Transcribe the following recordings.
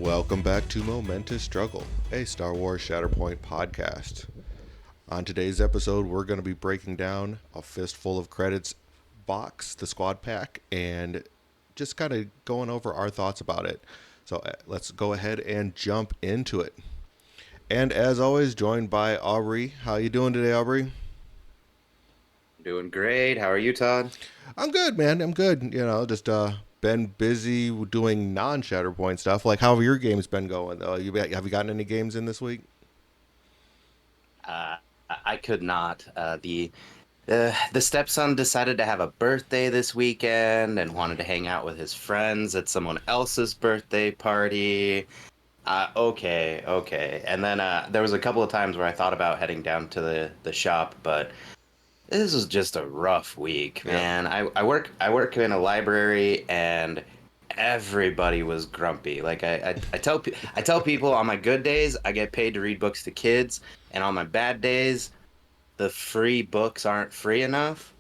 Welcome back to Momentous Struggle, a Star Wars Shatterpoint podcast. On today's episode, we're going to be breaking down a Fistful of Credits box, the squad pack, and just kind of going over our thoughts about it. So let's go ahead and jump into it. And as always, joined by Aubrey. How you doing today, Aubrey? Doing great. How are you, Todd? I'm good, man. I'm good. Just been busy doing non-Shatterpoint stuff. Like, how have your games been going, though? Have you gotten any games in this week? I could not. The stepson decided to have a birthday this weekend and wanted to hang out with his friends at someone else's birthday party. Okay. And then there was a couple of times where I thought about heading down to the shop, but this was just a rough week, Yeah. man. I work in a library and everybody was grumpy. Like I tell people on my good days I get paid to read books to kids, and on my bad days the free books aren't free enough.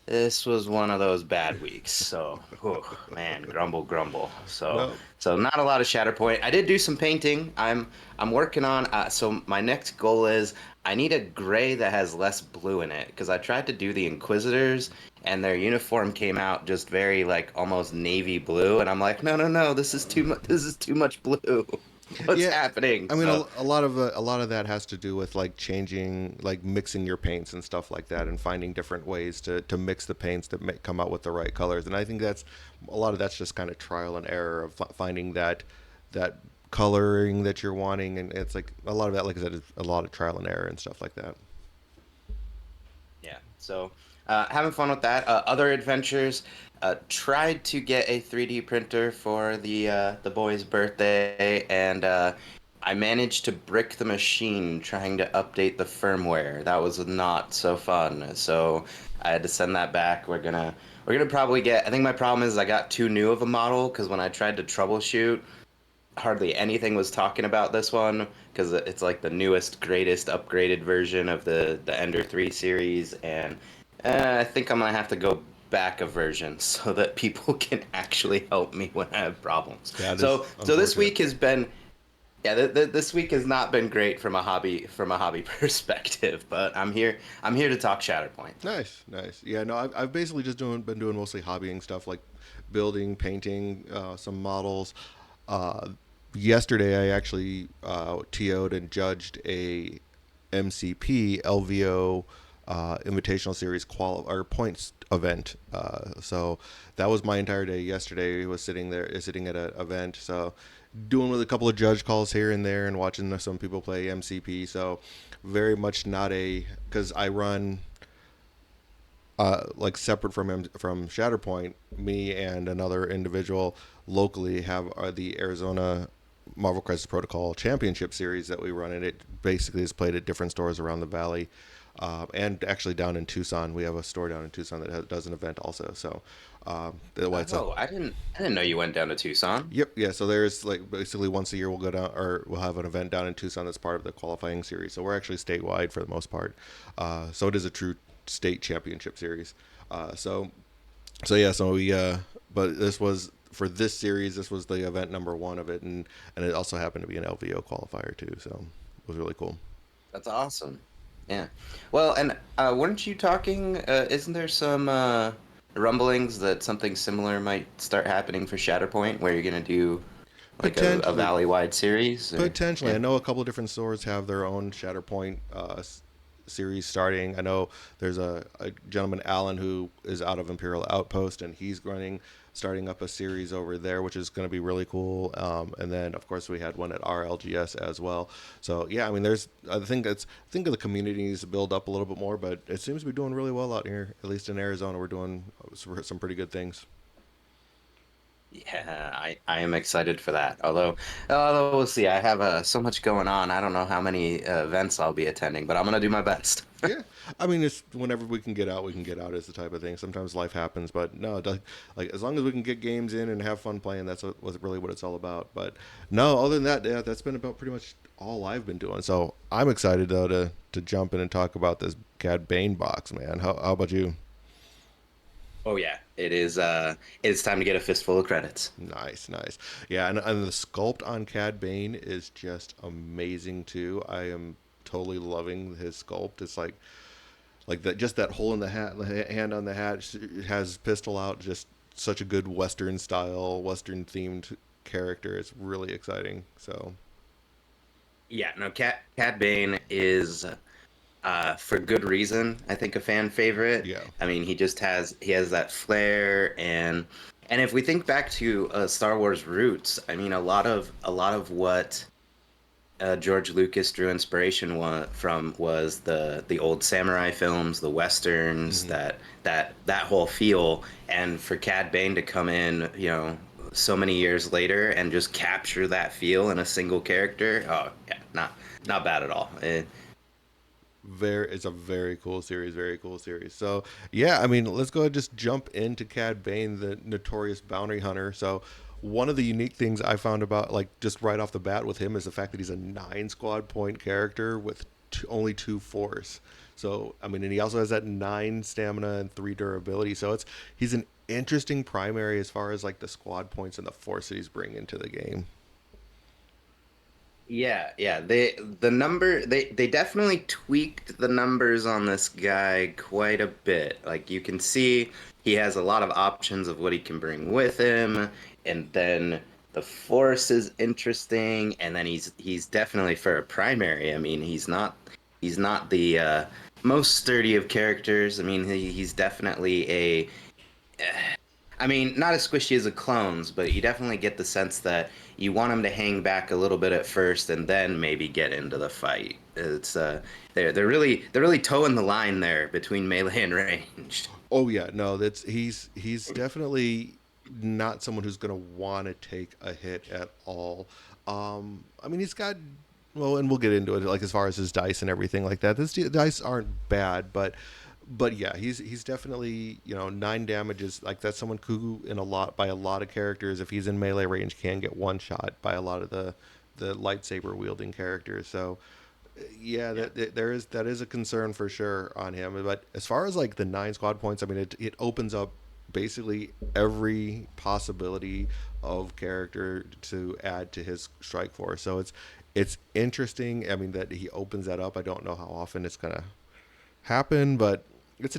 This was one of those bad weeks. So, whew, man, grumble. So, No. so not a lot of Shatterpoint. I did do some painting. I'm working on. So my next goal is I need a gray that has less blue in it because I tried to do the Inquisitors and their uniform came out just very like almost navy blue, and I'm like, no, this is too much. This is too much blue. What's Yeah, happening? I mean, So, a lot of that has to do with like changing, like mixing your paints and stuff like that, and finding different ways to mix the paints that come out with the right colors. And I think that's a lot of that's just kind of trial and error of finding that coloring that you're wanting, and it's like a lot of that, like I said, is a lot of trial and error and stuff like that. yeah. So, having fun with that. Other adventures. Tried to get a 3D printer for the boy's birthday, and I managed to brick the machine trying to update the firmware. That was not so fun. So I had to send that back. We're gonna probably get. I think my problem is I got too new of a model because when I tried to troubleshoot, hardly anything was talking about this one because it's like the newest, greatest, upgraded version of the Ender 3 series, and I think I'm gonna have to go back a version so that people can actually help me when I have problems. That is So this unfortunate. week has been, yeah, this week has not been great from a hobby perspective, but I'm here to talk Shatterpoint. Nice, nice. Yeah, no, I've basically just been doing mostly hobbying stuff like building, painting, some models. Uh, Yesterday, I actually TO'd and judged a MCP LVO Invitational Series or points event. So that was my entire day yesterday. Was sitting at an event. So doing with a couple of judge calls here and there and watching some people play MCP. So very much not a because I run like separate from Shatterpoint. Me and another individual locally have the Arizona Marvel Crisis Protocol Championship Series that we run, and it basically is played at different stores around the valley. And actually down in Tucson, we have a store down in Tucson that does an event also. So the way it's a Oh, I didn't know you went down to Tucson. Yep, yeah. So there's like basically once a year we'll go down or we'll have an event down in Tucson that's part of the qualifying series. So we're actually statewide for the most part. So it is a true state championship series. Uh, so so yeah. So we but this was for this series. This was the event number one of it, and it also happened to be an LVO qualifier too. So it was really cool. That's awesome. Yeah. Well, and weren't you talking? Isn't there some rumblings that something similar might start happening for Shatterpoint, where you're gonna do like a Potentially, valley-wide series? Or Potentially, yeah. I know a couple of different stores have their own Shatterpoint series starting. I know there's a gentleman, Alan, who is out of Imperial Outpost, and he's starting up a series over there, which is going to be really cool. And then, of course, we had one at RLGS as well. So yeah, I mean, I think the community needs to build up a little bit more, but it seems to be doing really well out here. At least in Arizona, we're doing some pretty good things. Yeah, I am excited for that. Although we'll see. I have so much going on. I don't know how many events I'll be attending, but I'm gonna do my best. Yeah, I mean, it's whenever we can get out, we can get out. Is the type of thing. Sometimes life happens, but no, like as long as we can get games in and have fun playing, that's really what it's all about. But no, other than that, yeah, that's been about pretty much all I've been doing. So I'm excited though to jump in and talk about this Cad Bane box, man. How about you? Oh yeah, it is. It's time to get a fistful of credits. Nice, nice. Yeah, and the sculpt on Cad Bane is just amazing too. I am totally loving his sculpt. It's like that, just that hole in the hat, the hand on the hat has pistol out. Just such a good Western style, Western themed character. It's really exciting. So Yeah, no, Cad Bane is for good reason, I think a fan favorite. yeah, I mean, he has that flair and if we think back to Star Wars roots, I mean, a lot of what George Lucas drew inspiration from was the old samurai films, the westerns, hmm that whole feel. And for Cad Bane to come in, you know, so many years later and just capture that feel in a single character, oh yeah, not bad at all. it's a very cool series, very cool series. So yeah, I mean, let's go ahead and just jump into Cad Bane, the notorious bounty hunter. So one of the unique things I found about, like, just right off the bat with him is the fact that he's a 9 squad point character with only 2 force. So I mean, and he also has that 9 stamina and 3 durability. So he's an interesting primary as far as like the squad points and the force that he's bringing into the game. Yeah, yeah. They definitely tweaked the numbers on this guy quite a bit. Like you can see he has a lot of options of what he can bring with him, and then the force is interesting, and then he's definitely for a primary. I mean, he's not the most sturdy of characters. I mean, he's definitely a I mean, not as squishy as the clones, but you definitely get the sense that you want them to hang back a little bit at first and then maybe get into the fight. It's they're really towing the line there between melee and ranged. Oh yeah, no, that's he's definitely not someone who's going to want to take a hit at all. I mean, he's got, well, and we'll get into it, like as far as his dice and everything like that. This dice aren't bad, but yeah, he's definitely, 9 damage is like, that's someone who in a lot by a lot of characters, if he's in melee range, can get one shot by a lot of the lightsaber wielding characters. So yeah, Yeah. that is a concern for sure on him. But as far as like the 9 squad points, I mean, it opens up basically every possibility of character to add to his strike force. So it's interesting. I mean, that he opens that up. I don't know how often it's gonna happen, but it's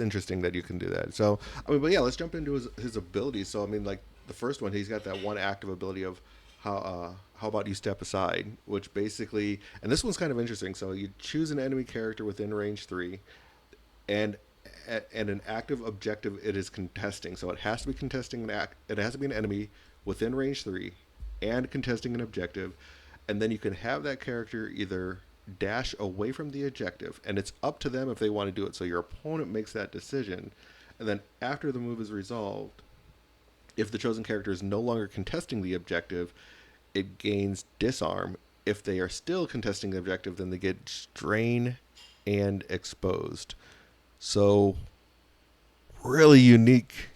interesting that you can do that. So I mean, but yeah, let's jump into his abilities. So I mean, like the first one, he's got that one active ability of how about you step aside, which basically, and this one's kind of interesting. So you choose an enemy character within range 3, and and an active objective it is contesting. So it has to be contesting an act. It has to be an enemy within range 3 and contesting an objective, and then you can have that character either dash away from the objective, and it's up to them if they want to do it. So your opponent makes that decision, and then after the move is resolved, if the chosen character is no longer contesting the objective, it gains disarm. If they are still contesting the objective, then they get strain and exposed. So really unique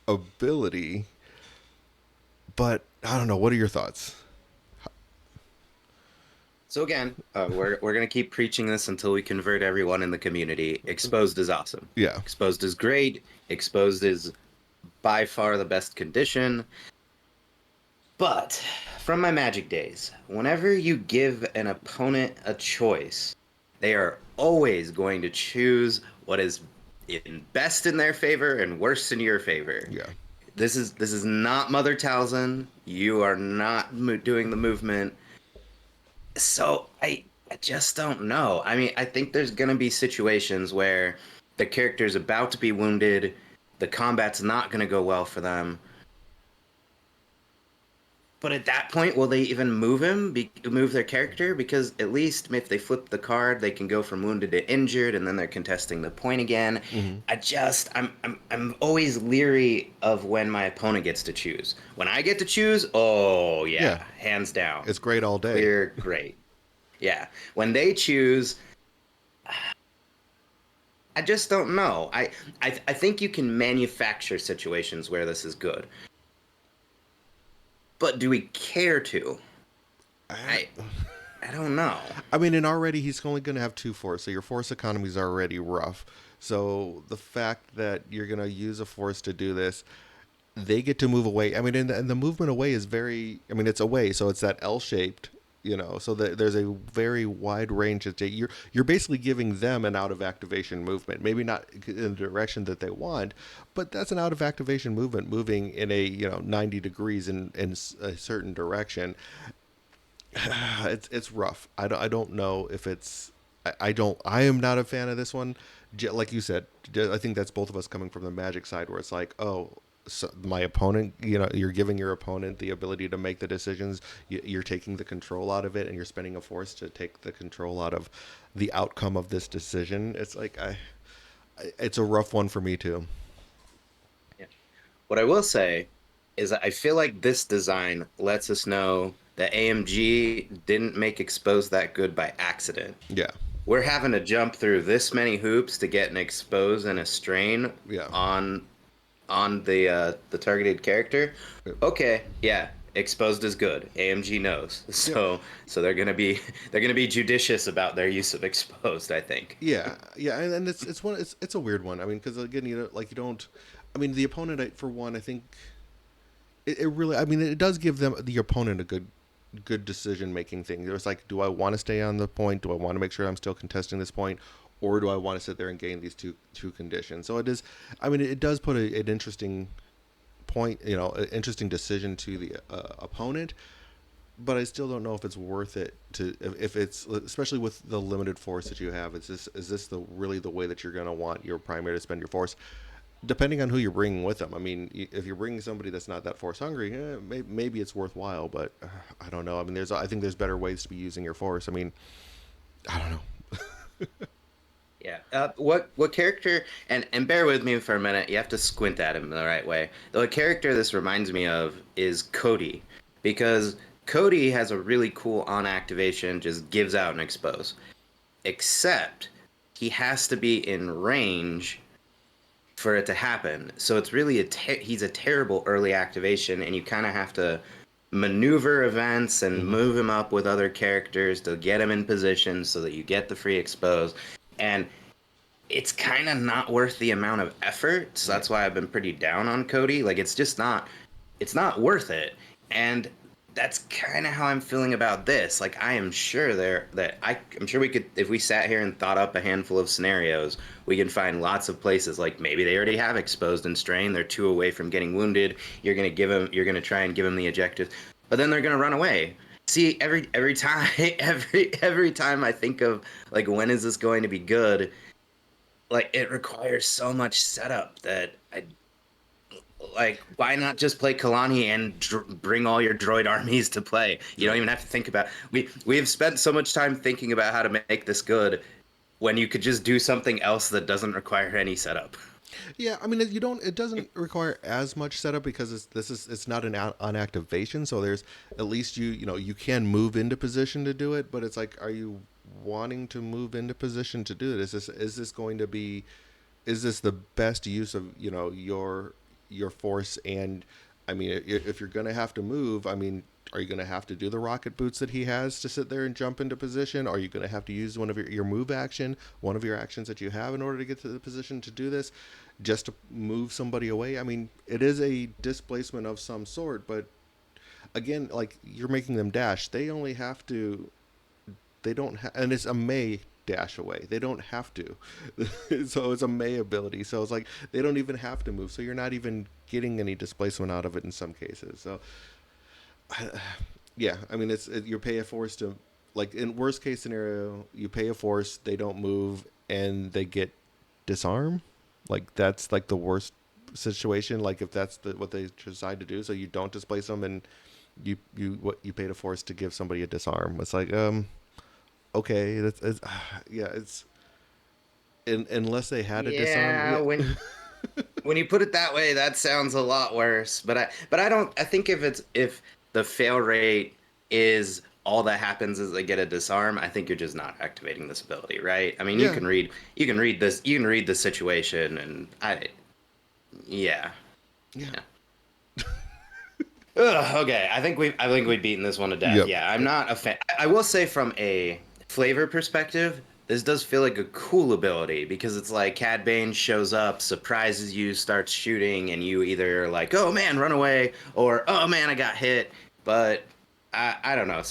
ability, but I don't know. What are your thoughts? So again, we're gonna keep preaching this until we convert everyone in the community. Exposed is awesome. Yeah. Exposed is great. Exposed is by far the best condition. But from my Magic days, whenever you give an opponent a choice, they are always going to choose what is best in their favor and worst in your favor. Yeah. This is not Mother Talzin. You are not doing the movement. So I just don't know. I mean, I think there's gonna be situations where the character's about to be wounded, the combat's not gonna go well for them. But at that point, will they even move their character? Because at least if they flip the card, they can go from wounded to injured, and then they're contesting the point again. hmm I'm always leery of when my opponent gets to choose. When I get to choose, oh Yeah. yeah, hands down, It's great all day. clear, great. Yeah. When they choose, I just don't know. I think you can manufacture situations where this is good, but do we care to? I I don't know. I mean, and already he's only going to have 2 force, so your force economy is already rough. So the fact that you're going to use a force to do this, they get to move away. I mean, and the movement away is very. I mean, it's away, so it's that L shaped. So that there's a very wide range. That you're basically giving them an out of activation movement. Maybe not in the direction that they want, but that's an out of activation movement, moving in a 90 degrees in a certain direction. It's rough. I don't know if it's. I don't. I am not a fan of this one. Like you said, I think that's both of us coming from the Magic side, where it's like, oh, so my opponent. You're giving your opponent the ability to make the decisions. You're taking the control out of it, and you're spending a force to take the control out of the outcome of this decision. It's like it's a rough one for me too. Yeah. What I will say is that I feel like this design lets us know that AMG didn't make expose that good by accident. Yeah, We're having to jump through this many hoops to get an expose and a strain yeah. on the targeted character. Okay, yeah, exposed is good. AMG knows. Yep. So they're gonna be judicious about their use of exposed, I think. Yeah, yeah, and it's a weird one. I mean, because again, you don't. I mean, the opponent, for one, I think it really. I mean, it does give them the opponent a good decision making thing. It's like, do I want to stay on the point? Do I want to make sure I'm still contesting this point, or do I want to sit there and gain these two conditions? So it is. I mean, it does put an interesting point. An interesting decision to the opponent. But I still don't know if it's worth it to if it's especially with the limited force that you have. Is this the really the way that you're going to want your primary to spend your force? Depending on who you're bringing with them. I mean, if you're bringing somebody that's not that force hungry, maybe it's worthwhile. But I don't know. I mean, I think there's better ways to be using your force. I mean, I don't know. Yeah. What character and bear with me for a minute. You have to squint at him the right way. The character this reminds me of is Cody, because Cody has a really cool on activation, just gives out an expose. Except he has to be in range for it to happen. So it's really he's a terrible early activation, and you kind of have to maneuver events and Hmm. move him up with other characters to get him in position so that you get the free expose. And it's kind of not worth the amount of effort. So Yeah. that's why I've been pretty down on Cody. Like it's not worth it. And that's kind of how I'm feeling about this. Like I am sure I'm sure we could, if we sat here and thought up a handful of scenarios, we can find lots of places. Like maybe they already have exposed and strain. They're two away from getting wounded. You're gonna try and give them the objective, but then they're gonna run away. See, every time, every time I think of like when is this going to be good, like it requires so much setup that I like. Why not just play Kalani and bring all your droid armies to play? You don't Right. even have to think about. We have spent so much time thinking about how to make this good when you could just do something else that doesn't require any setup. Yeah, I mean, you don't. It doesn't require as much setup because it's not an activation. So there's at least you can move into position to do it. But it's like, are you wanting to move into position to do it? Is this going to be? Is this the best use of your force? And I mean, if you're going to have to move, I mean, are you going to have to do the rocket boots that he has to sit there and jump into position? Are you going to have to use one of your move action, one of your actions that you have in order to get to the position to do this, just to move somebody away? I mean, it is a displacement of some sort, but again, like you're making them dash. They only have to. They don't, and it's a may dash away. They don't have to, so it's a may ability. So it's like they don't even have to move. So you're not even getting any displacement out of it in some cases. So yeah, I mean, you pay a force to, like in worst case scenario, you pay a force, they don't move, and they get disarm. Like that's like the worst situation. Like if that's what they decide to do, so you don't displace them, and you paid a force to give somebody a disarm. It's like okay, yeah, unless they had a disarm, Yeah, yeah. when you put it that way, that sounds a lot worse. But I don't. I think if the fail rate is all that happens is they get a disarm, I think you're just not activating this ability, right? I mean, Yeah, you can read the situation, and yeah, yeah, yeah. Ugh, okay, I think we've beaten this one to death. yep, Yeah, I'm yep. not a fan. I will say from a flavor perspective, this does feel like a cool ability because it's like Cad Bane shows up, surprises you, starts shooting, and you either are like, "Oh man, run away," or "Oh man, I got hit." But I don't know.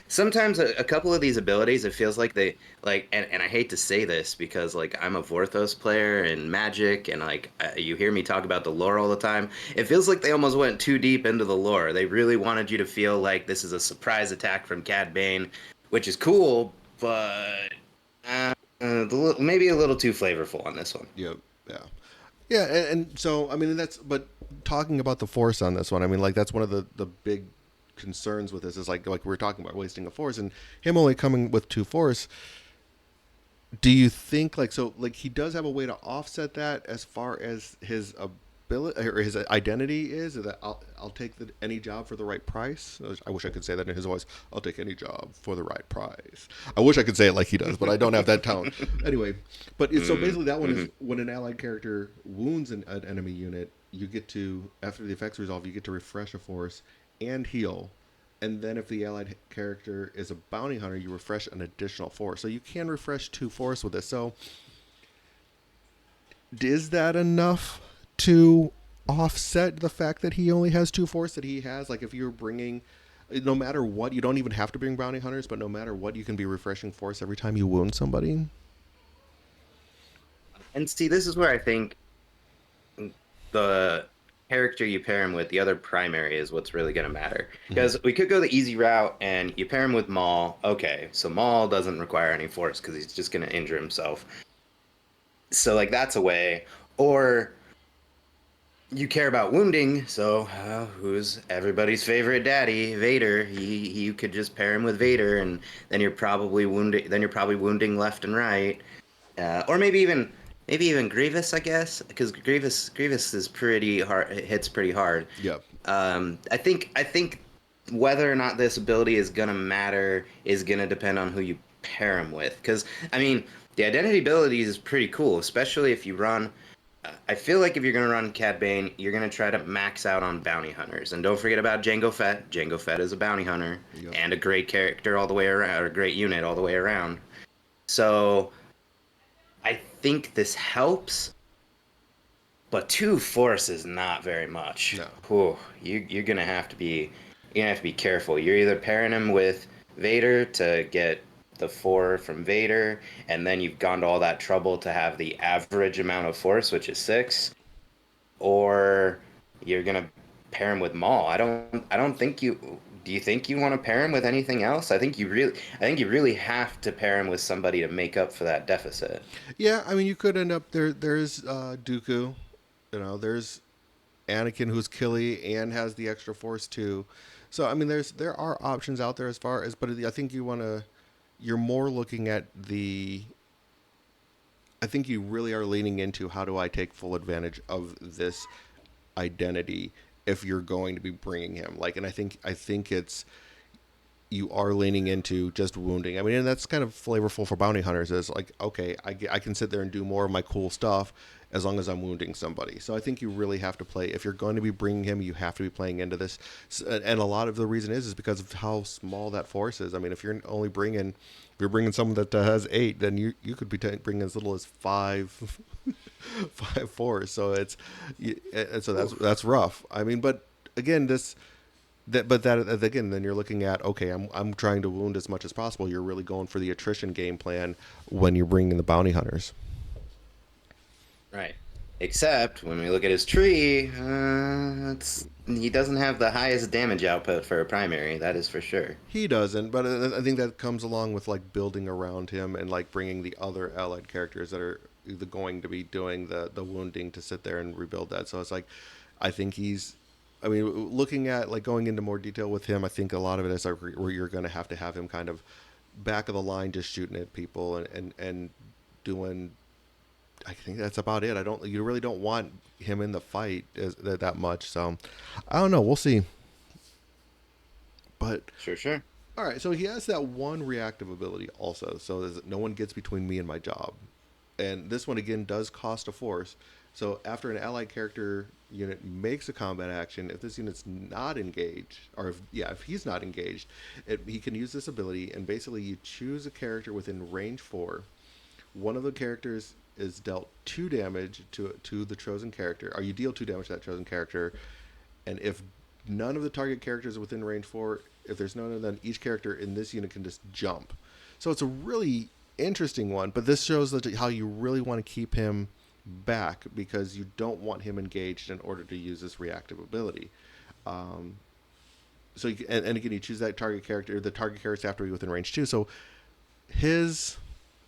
Sometimes a couple of these abilities, it feels like they like, and I hate to say this because like I'm a Vorthos player in Magic, and like you hear me talk about the lore all the time. It feels like they almost went too deep into the lore. They really wanted you to feel like this is a surprise attack from Cad Bane, which is cool, but maybe a little too flavorful on this one. Yep. Yeah. Yeah, and so I mean that's but talking about the force on this one, I mean like that's one of the big concerns with this is like we are talking about wasting a force and him only coming with two force. Do you think like so like he does have a way to offset that as far as his ability or his identity is that I'll take any job for the right price. I wish I could say that in his voice. I'll take any job for the right price. I wish I could say it like he does, but I don't have that tone. Anyway, but so basically that one is Mm-hmm. when an allied character wounds an enemy unit, you get to after the effects resolve, you get to refresh a force and heal, and then if the allied character is a bounty hunter, you refresh an additional force. So you can refresh two force with this. So is that enough to offset the fact that he only has two force that he has? Like if you're bringing, no matter what, you don't even have to bring bounty hunters, but no matter what, you can be refreshing force every time you wound somebody. And see, this is where I think the character you pair him with, the other primary, is what's really going to matter. Mm-hmm. Because we could go the easy route and you pair him with Maul. Okay, so Maul doesn't require any force because he's just going to injure himself. So, like, that's a way. Or you care about wounding, so who's everybody's favorite daddy, Vader? You could just pair him with Vader, and then you're probably wounding. Then you're probably wounding left and right. Or maybe even Grievous, I guess, because Grievous is pretty hard. It hits pretty hard. Yep. I think whether or not this ability is gonna matter is gonna depend on who you pair him with. Because I mean, the identity abilities is pretty cool, especially if you run. I feel like if you're gonna run Cad Bane, you're gonna try to max out on bounty hunters, and don't forget about Jango Fett. Jango Fett is a bounty hunter Yep. and a great character all the way around, or a great unit all the way around. So I think this helps, but two force is not very much. No. Whew, you're gonna have to be careful. You're either pairing him with Vader to get the four from Vader, and then you've gone to all that trouble to have the average amount of force, which is six, or you're gonna pair him with Maul. I don't think you. Do you think you want to pair him with anything else? I think you really have to pair him with somebody to make up for that deficit. Yeah, I mean, you could end up there. There's Dooku. There's Anakin who's killy and has the extra force too. So I mean, there are options out there as far as, but I think you're more looking at the. I think you really are leaning into how do I take full advantage of this identity if you're going to be bringing him like, and I think it's you are leaning into just wounding. I mean, and that's kind of flavorful for bounty hunters. Is like, okay, I can sit there and do more of my cool stuff as long as I'm wounding somebody. So I think you really have to play. If you're going to be bringing him, you have to be playing into this. And a lot of the reason is because of how small that force is. I mean, if you're bringing someone that has eight, then you could be bringing as little as five, five force. So and so Oof. that's rough. I mean, but again, that again, then you're looking at okay, I'm trying to wound as much as possible. You're really going for the attrition game plan when you're bringing the bounty hunters. Right. Except when we look at his tree, he doesn't have the highest damage output for a primary. That is for sure. He doesn't, but I think that comes along with like building around him and like bringing the other allied characters that are going to be doing the wounding to sit there and rebuild that. So it's like, I think he's. I mean, looking at like going into more detail with him, I think a lot of it is like where you're going to have him kind of back of the line, just shooting at people and doing. I think that's about it. You really don't want him in the fight that much. So I don't know. We'll see. But Sure, sure. all right, so he has that one reactive ability also. So there's, no one gets between me and my job. And this one again does cost a force. So after an allied character unit makes a combat action, if this unit's not engaged, or if he's not engaged, he can use this ability and basically you choose a character within range 4. one of the characters is dealt 2 damage to the chosen character, or you deal 2 damage to that chosen character, and if none of the target characters are within range 4, if there's none of them, each character in this unit can just jump. So it's a really interesting one, but this shows that how you really want to keep him back because you don't want him engaged in order to use this reactive ability. Um, so and again, you choose that target character. The target characters have to be within range 2. So his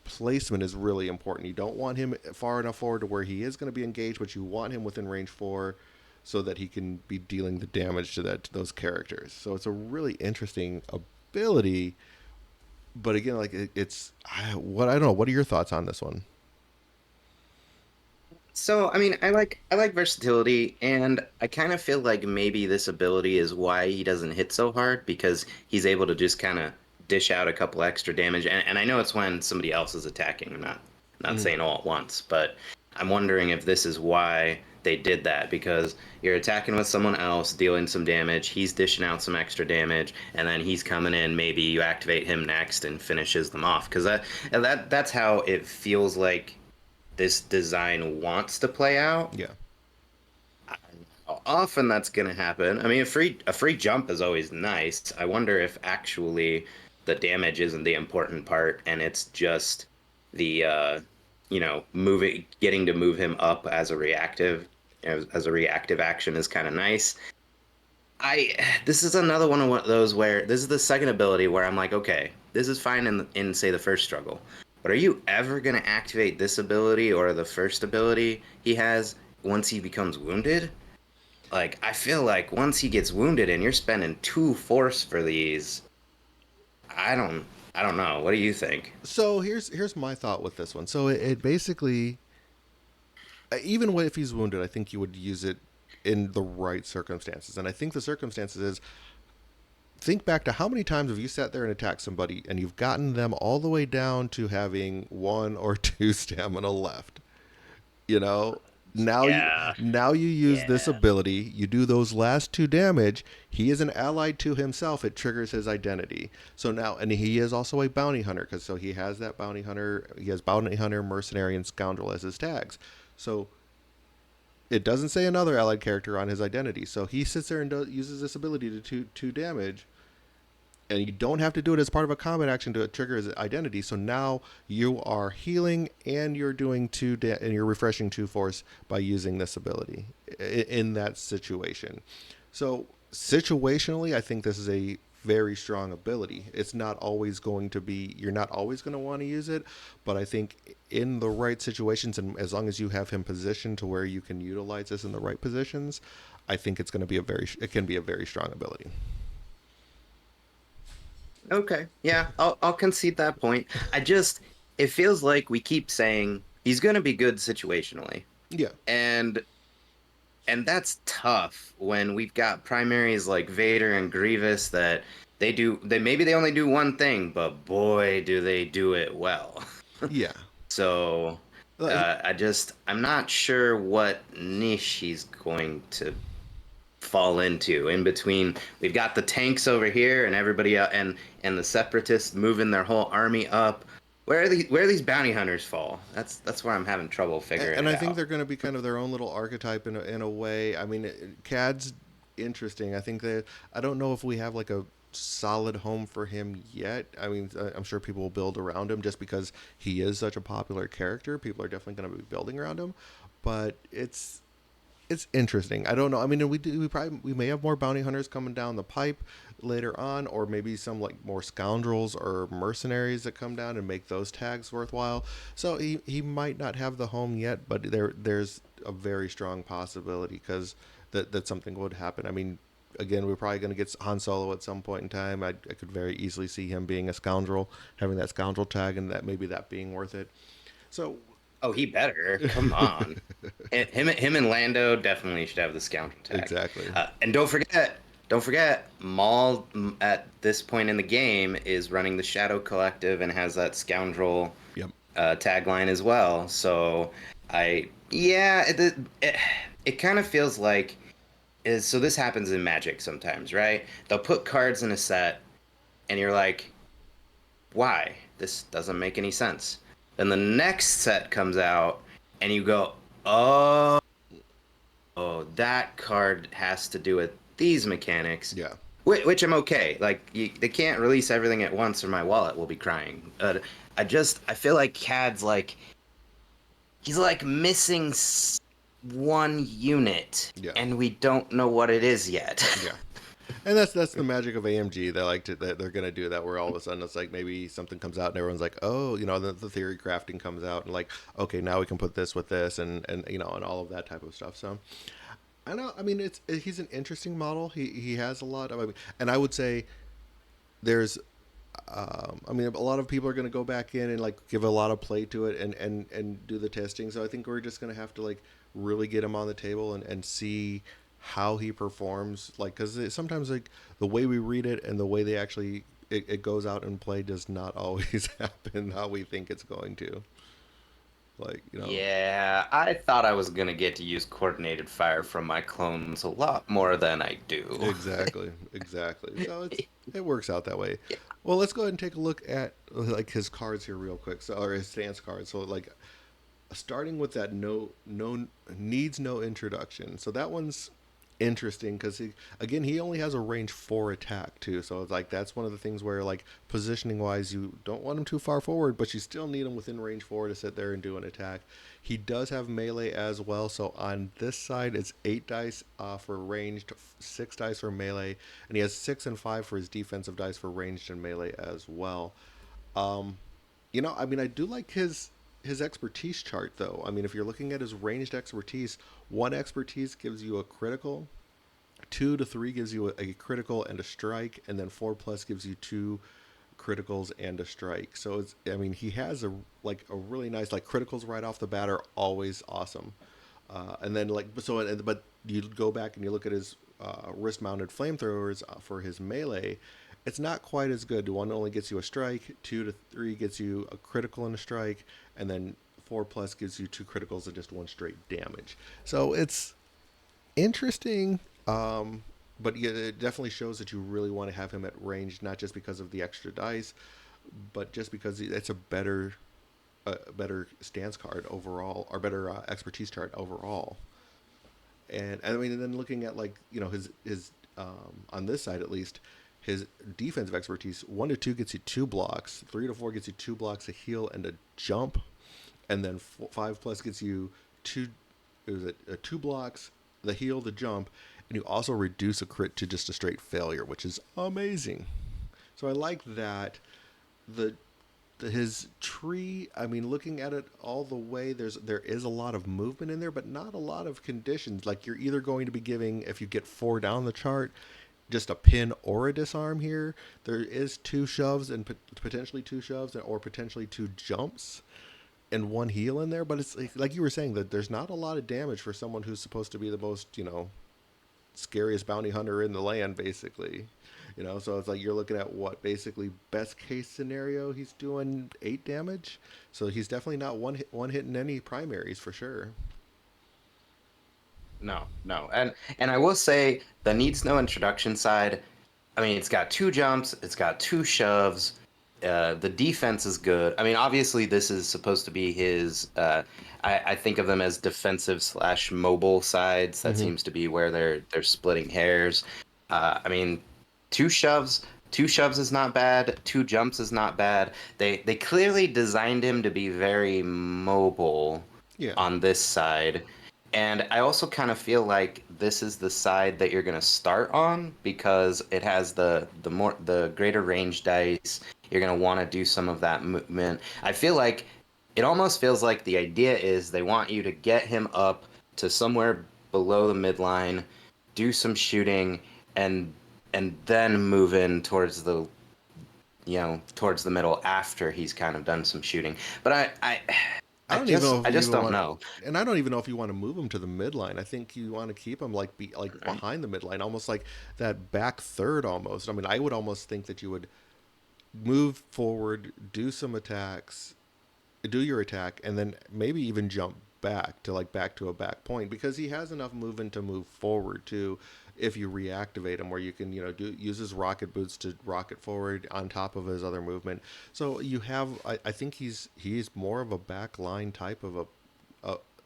placement is really important. You don't want him far enough forward to where he is going to be engaged, but you want him within range 4 so that he can be dealing the damage to those characters. So it's a really interesting ability. But again, like it's what I don't know. What are your thoughts on this one? So, I mean, I like versatility, and I kind of feel like maybe this ability is why he doesn't hit so hard because he's able to just kind of dish out a couple extra damage. And I know it's when somebody else is attacking. I'm not Mm-hmm. saying all at once, but I'm wondering if this is why they did that because you're attacking with someone else, dealing some damage, he's dishing out some extra damage, and then he's coming in. Maybe you activate him next and finishes them off because that's how it feels like this design wants to play out. Yeah. How often that's going to happen? I mean, a free jump is always nice. I wonder if actually the damage isn't the important part, and it's just the moving, getting to move him up as a reactive, as a reactive action is kind of nice. I This is another one of those where this is the second ability where I'm like, okay, this is fine in say the first struggle, but are you ever gonna activate this ability or the first ability he has once he becomes wounded? Like I feel like once he gets wounded and you're spending 2 force for these, I don't I don't know. What do you think? So here's my thought with this one. So it basically, even if he's wounded, I think you would use it in the right circumstances. And I think the circumstances is, think back to how many times have you sat there and attacked somebody and you've gotten them all the way down to having 1 or 2 stamina left. You know, now you Yeah, now you use this yeah. ability, you do those last 2 damage. He is an allied to himself. It triggers his identity. So now, and he is also a bounty hunter because so he has that bounty hunter. He has bounty hunter, mercenary, and scoundrel as his tags. So it doesn't say another allied character on his identity. So he sits there and uses this ability to 2 damage, and you don't have to do it as part of a combat action to trigger his identity. So now you are healing and you're doing and you're refreshing 2 force by using this ability in that situation. So situationally, I think this is a very strong ability. It's not always going to be, you're not always going to want to use it, but I think in the right situations, and as long as you have him positioned to where you can utilize this in the right positions, I think it's going to be it can be a very strong ability. Okay. Yeah, I'll concede that point. It feels like we keep saying he's gonna be good situationally. Yeah. And and that's tough when we've got primaries like Vader and Grievous that they only do one thing, but boy do they do it well. Yeah. So Like, I'm not sure what niche he's going to fall into. In between, we've got the tanks over here and everybody and the separatists moving their whole army up. Where are these bounty hunters fall? That's where I'm having trouble figuring and it I think out. they're going to be kind of their own little archetype in a way. I mean, Cad's interesting. I think that I don't know if we have like a solid home for him yet. I mean, I'm sure people will build around him just because he is such a popular character. People are definitely going to be building around him, but it's interesting. I don't know. I mean, we may have more bounty hunters coming down the pipe later on, or maybe some like more scoundrels or mercenaries that come down and make those tags worthwhile. So he might not have the home yet, but there's a very strong possibility because that something would happen. I mean, again, we're probably going to get Han Solo at some point in time. I could very easily see him being a scoundrel, having that scoundrel tag, and that maybe that being worth it. So Oh, he better. Come on. Him and Lando definitely should have the scoundrel tag. exactly. And don't forget, Maul at this point in the game is running the Shadow Collective and has that scoundrel Yep. tagline as well. So yeah, it kind of feels like is so this happens in Magic sometimes, right? They'll put cards in a set, and you're like, why? This doesn't make any sense. Then the next set comes out, and you go, oh, that card has to do with these mechanics, Yeah. which I'm okay. Like they can't release everything at once, or my wallet will be crying. I feel like Cad's like he's like missing one unit, Yeah. and we don't know what it is yet. Yeah. And that's the magic of AMG. They like to that they're gonna do that where all of a sudden it's like maybe something comes out and everyone's like, oh, the theory crafting comes out and like, okay, now we can put this with this and and all of that type of stuff. So I know. I mean, he's an interesting model. He has a lot of. I mean, and I would say there's. I mean, a lot of people are going to go back in and like give a lot of play to it and do the testing. So I think we're just going to have to like really get him on the table and see how he performs. Like, because sometimes like the way we read it and the way they actually it goes out and play does not always happen how we think it's going to. Like, Yeah, I thought I was gonna get to use coordinated fire from my clones a lot more than I do. exactly, exactly. So it works out that way. Well, let's go ahead and take a look at like his cards here real quick. So or his stance cards. So like starting with that no needs no introduction. So that one's interesting because he only has a range 4 attack too. So it's like that's one of the things where like positioning wise you don't want him too far forward, but you still need him within range 4 to sit there and do an attack. He does have melee as well. So on this side it's 8 dice for ranged, 6 dice for melee, and he has 6 and 5 for his defensive dice for ranged and melee as well. Um, I mean, I do like his expertise chart though. I mean, if you're looking at his ranged expertise, one expertise gives you a critical, 2 to 3 gives you a critical and a strike, and then 4+ gives you 2 criticals and a strike. So it's, I mean, he has a really nice like criticals right off the bat are always awesome. And then like but you go back and you look at his wrist mounted flamethrowers for his melee, it's not quite as good. One only gets you a strike, 2 to 3 gets you a critical and a strike, and then 4+ gives you 2 criticals and just one straight damage. So it's interesting. But yeah, it definitely shows that you really want to have him at range, not just because of the extra dice, but just because it's a better stance card overall, or better expertise chart overall. And I mean, and then looking at like his on this side at least, his defensive expertise 1 to 2 gets you 2 blocks, 3 to 4 gets you 2 blocks, a heal and a jump, and then 5+ gets you two. It was 2 blocks, the heal, the jump, and you also reduce a crit to just a straight failure, which is amazing. So I like that. The his tree, I mean, looking at it all the way, there is a lot of movement in there, but not a lot of conditions. Like you're either going to be giving, if you get 4 down the chart, just a pin or a disarm here. There is 2 shoves and potentially 2 shoves or potentially 2 jumps and 1 heal in there, but it's like you were saying that there's not a lot of damage for someone who's supposed to be the most scariest bounty hunter in the land, basically. So it's like you're looking at what basically best case scenario he's doing 8 damage. So he's definitely not one hitting any primaries for sure. No, no. And I will say the needs no introduction side, I mean, it's got 2 jumps, it's got 2 shoves. The defense is good. I mean, obviously this is supposed to be his I think of them as defensive slash mobile sides. That Mm-hmm. seems to be where they're splitting hairs. I mean, two shoves, 2 shoves is not bad, 2 jumps is not bad. They clearly designed him to be very mobile Yeah. on this side. And I also kind of feel like this is the side that you're gonna start on because it has the greater range dice. You're gonna want to do some of that movement. I feel like it almost feels like the idea is they want you to get him up to somewhere below the midline, do some shooting, and then move in towards the middle after he's kind of done some shooting. But I don't even know if I you just even don't want, know. and I don't even know if you want to move him to the midline. I think you want to keep him like Right? behind the midline, almost like that back third almost. I mean, I would almost think that you would move forward, do some attacks, do your attack, and then maybe even jump back to back to a back point because he has enough movement to move forward too. If you reactivate him, where you can do use his rocket boots to rocket forward on top of his other movement. So you have I think he's more of a backline type a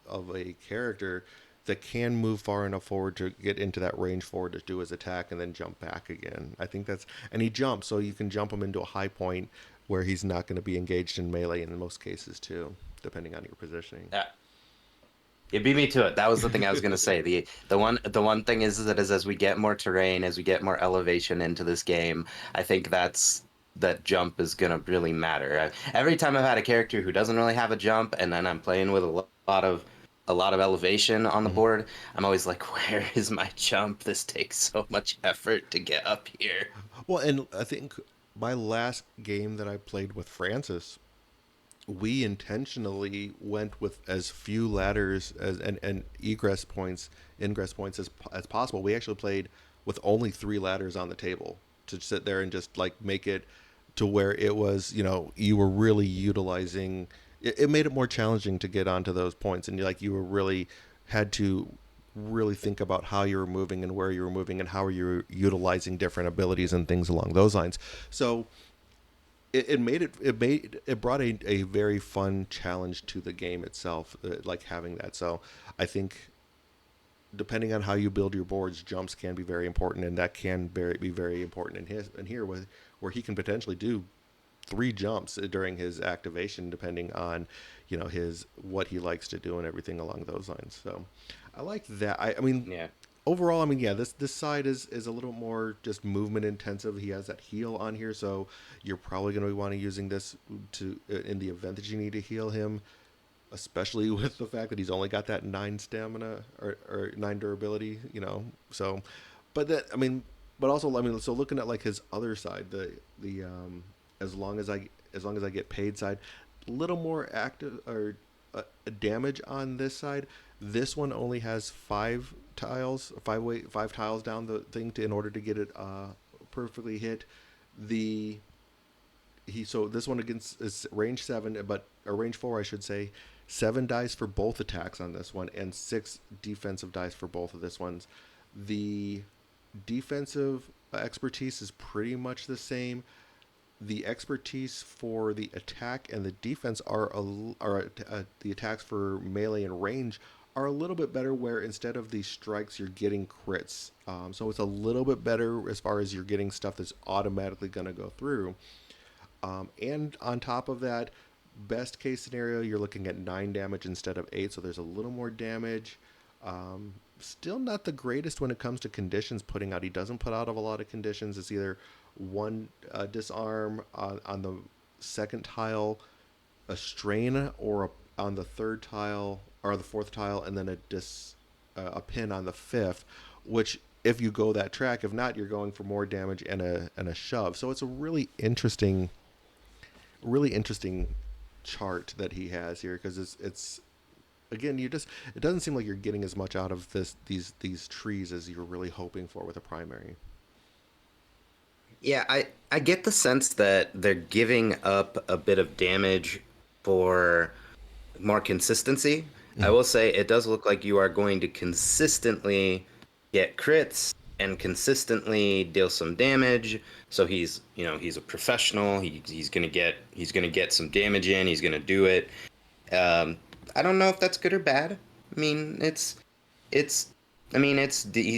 of a character that can move far enough forward to get into that range forward to do his attack and then jump back again. I think that's and he jumps, so you can jump him into a high point where he's not going to be engaged in melee in most cases too, depending on your positioning. Yeah, you beat me to it. That was the thing I was gonna say. The one thing is as we get more terrain, as we get more elevation into this game, I think that jump is gonna really matter. Every time I've had a character who doesn't really have a jump, and then I'm playing with a lot of elevation on the Mhm. board, I'm always like, where is my jump? This takes so much effort to get up here. Well, and I think my last game that I played with Francis, we intentionally went with as few ladders and ingress points as possible. We actually played with only 3 ladders on the table to sit there and just make it to where it was, you were really utilizing it made it more challenging to get onto those points, and you were really had to really think about how you were moving and where you were moving and how you were utilizing different abilities and things along those lines. So it brought a very fun challenge to the game itself, like having that. So I think depending on how you build your boards, jumps can be very important, and that can be very important in here with where he can potentially do 3 jumps during his activation, depending on his what he likes to do and everything along those lines. So I like that. I mean, Yeah. overall, I mean, yeah, this side is a little more just movement intensive. He has that heal on here, so you're probably going to be wanting using this to in the event that you need to heal him, especially with the fact that he's only got that 9 stamina or 9 durability. So, but that I mean, but also I mean, so looking at his other side, the as long as I get paid side, little more active or damage on this side. This one only has 5 tiles, 5 tiles down the thing in order to get it perfectly hit. The so this one against is range 7, but or range 4, I should say. 7 dice for both attacks on this one, and 6 defensive dice for both of this ones. The defensive expertise is pretty much the same. The expertise for the attack and the defense the attacks for melee and range are a little bit better. Where instead of these strikes, you're getting crits. So it's a little bit better as far as you're getting stuff that's automatically going to go through. And on top of that, best case scenario, you're looking at 9 damage instead of 8, so there's a little more damage. Still not the greatest when it comes to conditions putting out. He doesn't put out a lot of conditions. It's either one disarm on the second tile, a strain, or on the third tile or the fourth tile, and then a pin on the fifth. Which, if you go that track, if not, you're going for more damage and a shove. So it's a really interesting chart that he has here because it's again it doesn't seem like you're getting as much out of these trees as you're really hoping for with a primary. Yeah, I get the sense that they're giving up a bit of damage for more consistency. I Mhm. will say it does look like you are going to consistently get crits and consistently deal some damage. So he's a professional. He's gonna get some damage in. He's gonna do it. Um, I don't know if that's good or bad. I mean, it's he's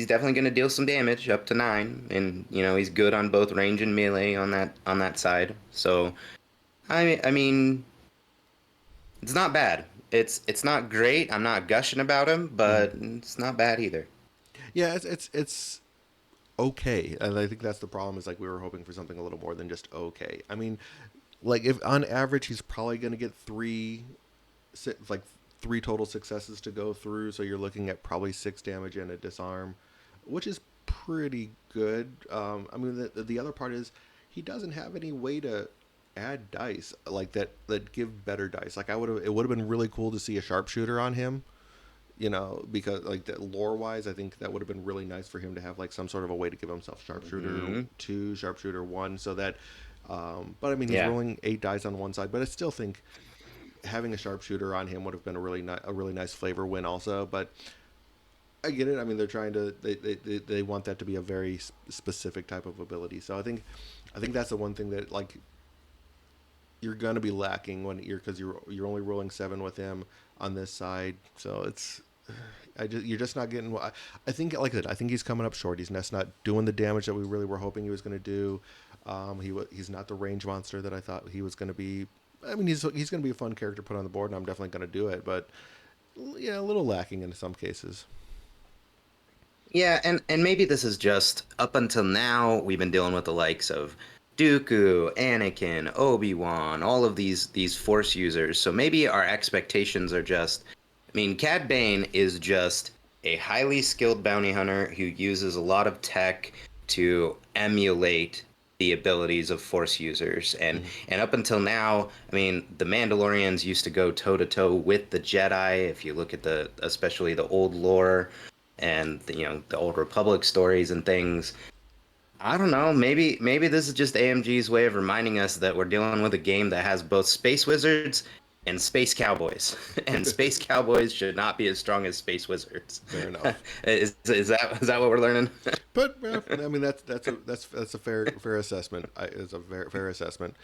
definitely going to deal some damage up to 9, and he's good on both range and melee on that side. So I mean it's not bad. It's not great. I'm not gushing about him, Mhm. but it's not bad either. Yeah, it's okay, and I think that's the problem. Is we were hoping for something a little more than just okay. I mean, if on average he's probably going to get like 3 total successes to go through, so you're looking at probably 6 damage and a disarm, which is pretty good. I mean, the other part is he doesn't have any way to add dice that give better dice. It would have been really cool to see a sharpshooter on him, because that lore wise, I think that would have been really nice for him to have some sort of a way to give himself sharpshooter Hmm. 2, sharpshooter 1, so that. But I mean, he's Yeah. rolling 8 dice on one side, but I still think having a sharpshooter on him would have been a really nice flavor win also. But I get it. I mean, they're trying to they want that to be a very specific type of ability. So I think that's the one thing that like you're gonna be lacking when you're because you're only rolling 7 with him on this side. So it's you're just not getting. I think like I said, I think he's coming up short. He's just not doing the damage that we really were hoping he was going to do. He's not the range monster that I thought he was going to be. I mean, he's going to be a fun character to put on the board, and I'm definitely going to do it. But yeah, a little lacking in some cases. Yeah, and maybe this is just up until now we've been dealing with the likes of Dooku, Anakin, Obi-Wan, all of these Force users. So maybe our expectations are just I mean, Cad Bane is just a highly skilled bounty hunter who uses a lot of tech to emulate the abilities of Force users. Mm-hmm. And up until now, I mean, the Mandalorians used to go toe to toe with the Jedi. If you look at the especially the old lore and the old Republic stories and things. I don't know. Maybe this is just AMG's way of reminding us that we're dealing with a game that has both space wizards and space cowboys, and space cowboys should not be as strong as space wizards. Fair enough. Is that what we're learning? But I mean that's a fair assessment. It's a very fair assessment.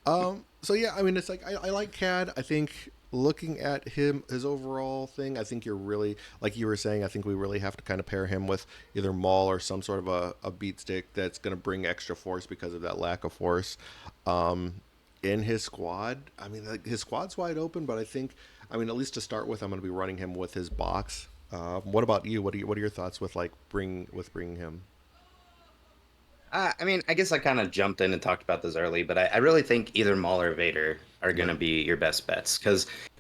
So yeah, I mean it's like I like Cad. I think looking at him his overall thing, I think you're really like you were saying. I think we really have to kind of pair him with either Maul or some sort of a beat stick that's going to bring extra force because of that lack of force. In his squad, I mean like, his squad's wide open, but I mean at least to start with, I'm going to be running him with his box. What about you? What are your thoughts with like bringing him? I mean, I guess I kind of jumped in and talked about this early, but I really think either Maul or Vader are Yeah. going to be your best bets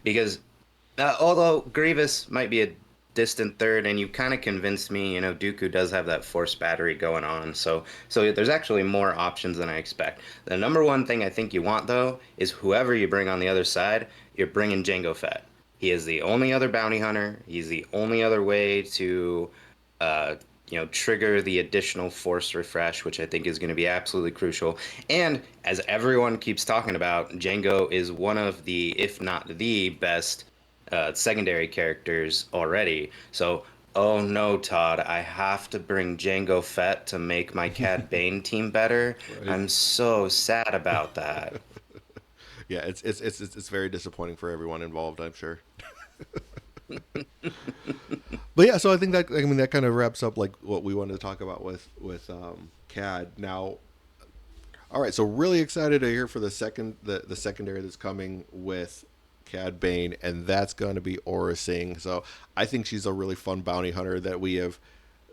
because although Grievous might be a distant third, and you kind of convinced me, Dooku does have that force battery going on, so there's actually more options than I expect. The number one thing I think you want though is whoever you bring on the other side, you're bringing Jango Fett. He is the only other bounty hunter. He's the only other way to uh, trigger the additional force refresh, which I think is going to be absolutely crucial. And as everyone keeps talking about, Django is one of the, if not the best secondary characters already. So, oh no, Todd, I have to bring Django Fett to make my Cad Bane team better. Right. I'm so sad about that. Yeah, it's very disappointing for everyone involved, I'm sure. But yeah, so I think that I mean that kind of wraps up like what we wanted to talk about with CAD. Now, all right, so really excited to hear for the secondary that's coming with Cad Bane, and that's going to be Aura Singh. So I think she's a really fun bounty hunter that we have,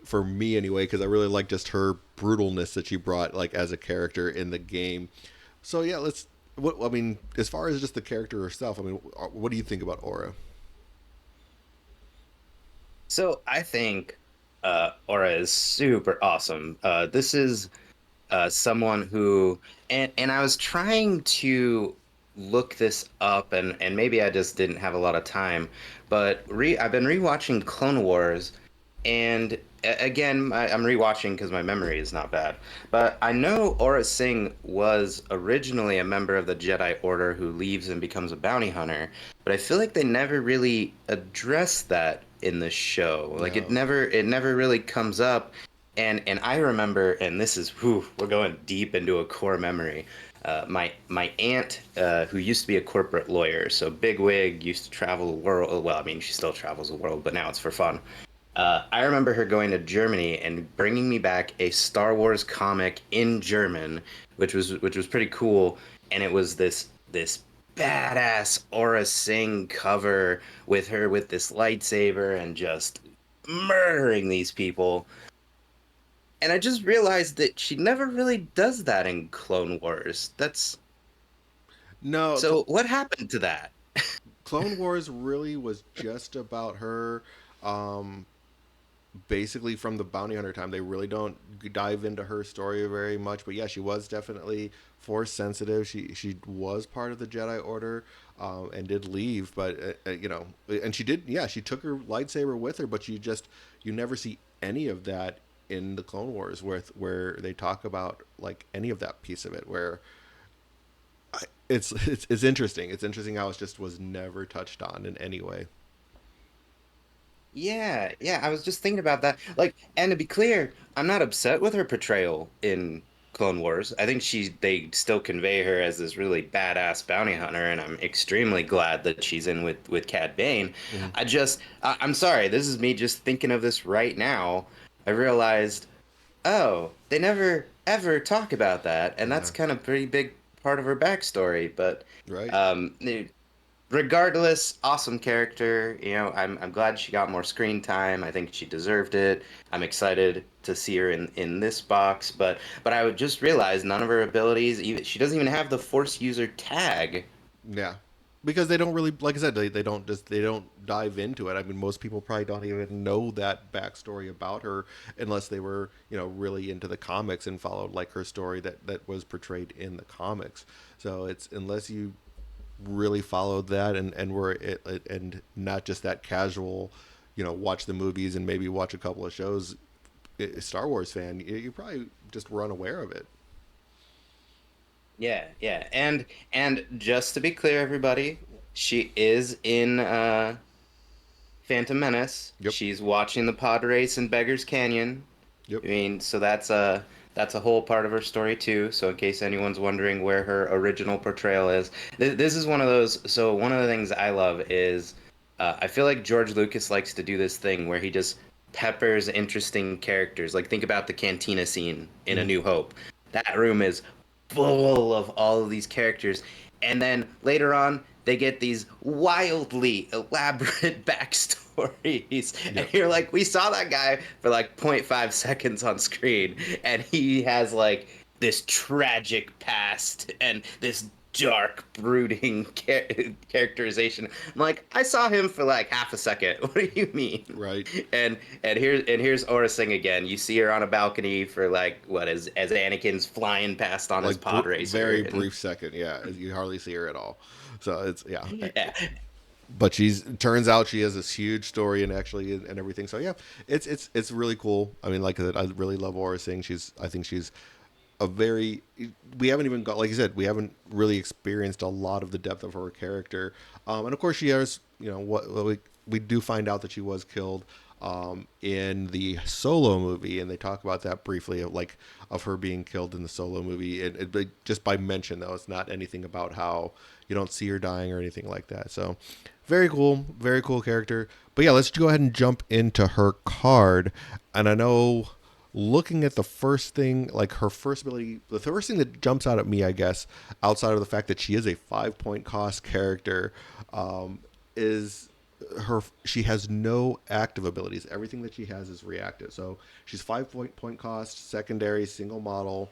for me anyway, because I really like just her brutalness that she brought like as a character in the game. So yeah, let's. What I mean, as far as just the character herself, I mean, what do you think about Aura? So I think Aura is super awesome. This is someone who and I was trying to look this up and maybe I just didn't have a lot of time, but I've been rewatching Clone Wars and again I'm rewatching because my memory is not bad. But I know Aura Singh was originally a member of the Jedi Order who leaves and becomes a bounty hunter, but I feel like they never really addressed that in the show. Like No. it never really comes up and I remember, and this is, whew, we're going deep into a core memory. My aunt, who used to be a corporate lawyer, so big wig, used to travel the world. Well, I mean, she still travels the world, but now it's for fun. I remember her going to Germany and bringing me back a Star Wars comic in German, which was pretty cool. And it was this badass Aura Singh cover with her with this lightsaber and just murdering these people. And I just realized that she never really does that in Clone Wars. That's No, so what happened to that? Clone Wars really was just about her. Um, Basically, from the bounty hunter time, they really don't dive into her story very much. But yeah, she was definitely force sensitive. She was part of the Jedi Order, and did leave. But and she did. Yeah, she took her lightsaber with her. But you never see any of that in the Clone Wars, where they talk about like any of that piece of it. Where it's interesting. It's interesting how it just was never touched on in any way. Yeah, yeah, I was just thinking about that. Like, and to be clear, I'm not upset with her portrayal in Clone Wars. I think they still convey her as this really badass bounty hunter, and I'm extremely glad that she's in with Cad Bane. Hmm. I'm sorry, this is me just thinking of this right now. I realized, oh, they never ever talk about that, and that's Yeah. kind of pretty big part of her backstory. But Right. um, regardless, awesome character. I'm glad she got more screen time. I think she deserved it. I'm excited to see her in this box, but I would just realize none of her abilities. Even she doesn't even have the Force user tag. Yeah. Because they don't really, like I said, they don't dive into it. I mean, most people probably don't even know that backstory about her unless they were, really into the comics and followed like her story that was portrayed in the comics. So it's unless you really followed that and were and not just that casual, watch the movies and maybe watch a couple of shows, Star Wars fan, you probably just were unaware of it. Yeah, yeah, and just to be clear, everybody, she is in Phantom Menace. Yep. She's watching the pod race in Beggar's Canyon. Yep. I mean, so that's a whole part of her story too. So in case anyone's wondering where her original portrayal is, this is one of those. So one of the things I love is I feel like George Lucas likes to do this thing where he just peppers interesting characters. Like think about the cantina scene in A Hmm. New Hope. That room is full of all of these characters, and then later on they get these wildly elaborate backstories. And Yep. you're like, we saw that guy for like zero point 0.5 seconds on screen, and he has like this tragic past and this dark, brooding characterization. I'm like, I saw him for like half a second. What do you mean? Right. And here's Aura Singh again. You see her on a balcony for like what is as Anakin's flying past on his Like pod racer, very and brief second. Yeah, you hardly see her at all. So it's yeah. yeah, But turns out she has this huge story and actually and everything. So yeah, it's really cool. I mean, like I said, I really love Aura Singh. I think she's a very we haven't even got, like you said, we haven't really experienced a lot of the depth of her character. And of course she has, what we do find out that she was killed in the Solo movie, and they talk about that briefly of her being killed in the Solo movie. Just by mention though, it's not anything about how you don't see her dying or anything like that. So very cool character. But yeah, let's go ahead and jump into her card. And I know, looking at the first thing, like her first ability, the first thing that jumps out at me, I guess, outside of the fact that she is a 5 point cost character, is she has no active abilities. Everything that she has is reactive. So she's 5 point cost, secondary, single model,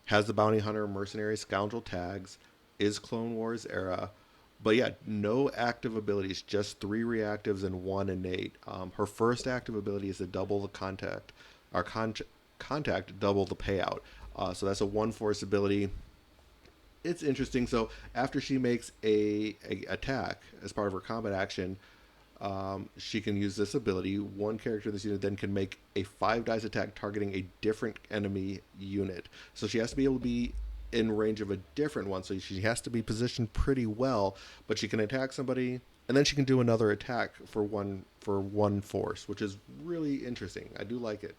has the bounty hunter, mercenary, scoundrel tags, is Clone Wars era. But yeah, no active abilities, just three reactives and one innate. Her first active ability is to double the contact, or contact, double the payout. So that's a one force ability. It's interesting. So after she makes a attack as part of her combat action, she can use this ability. One character in this unit then can make a 5 dice attack targeting a different enemy unit. So she has to be able to be in range of a different one. So she has to be positioned pretty well, but she can attack somebody, and then she can do another attack for one force, which is really interesting. I do like it.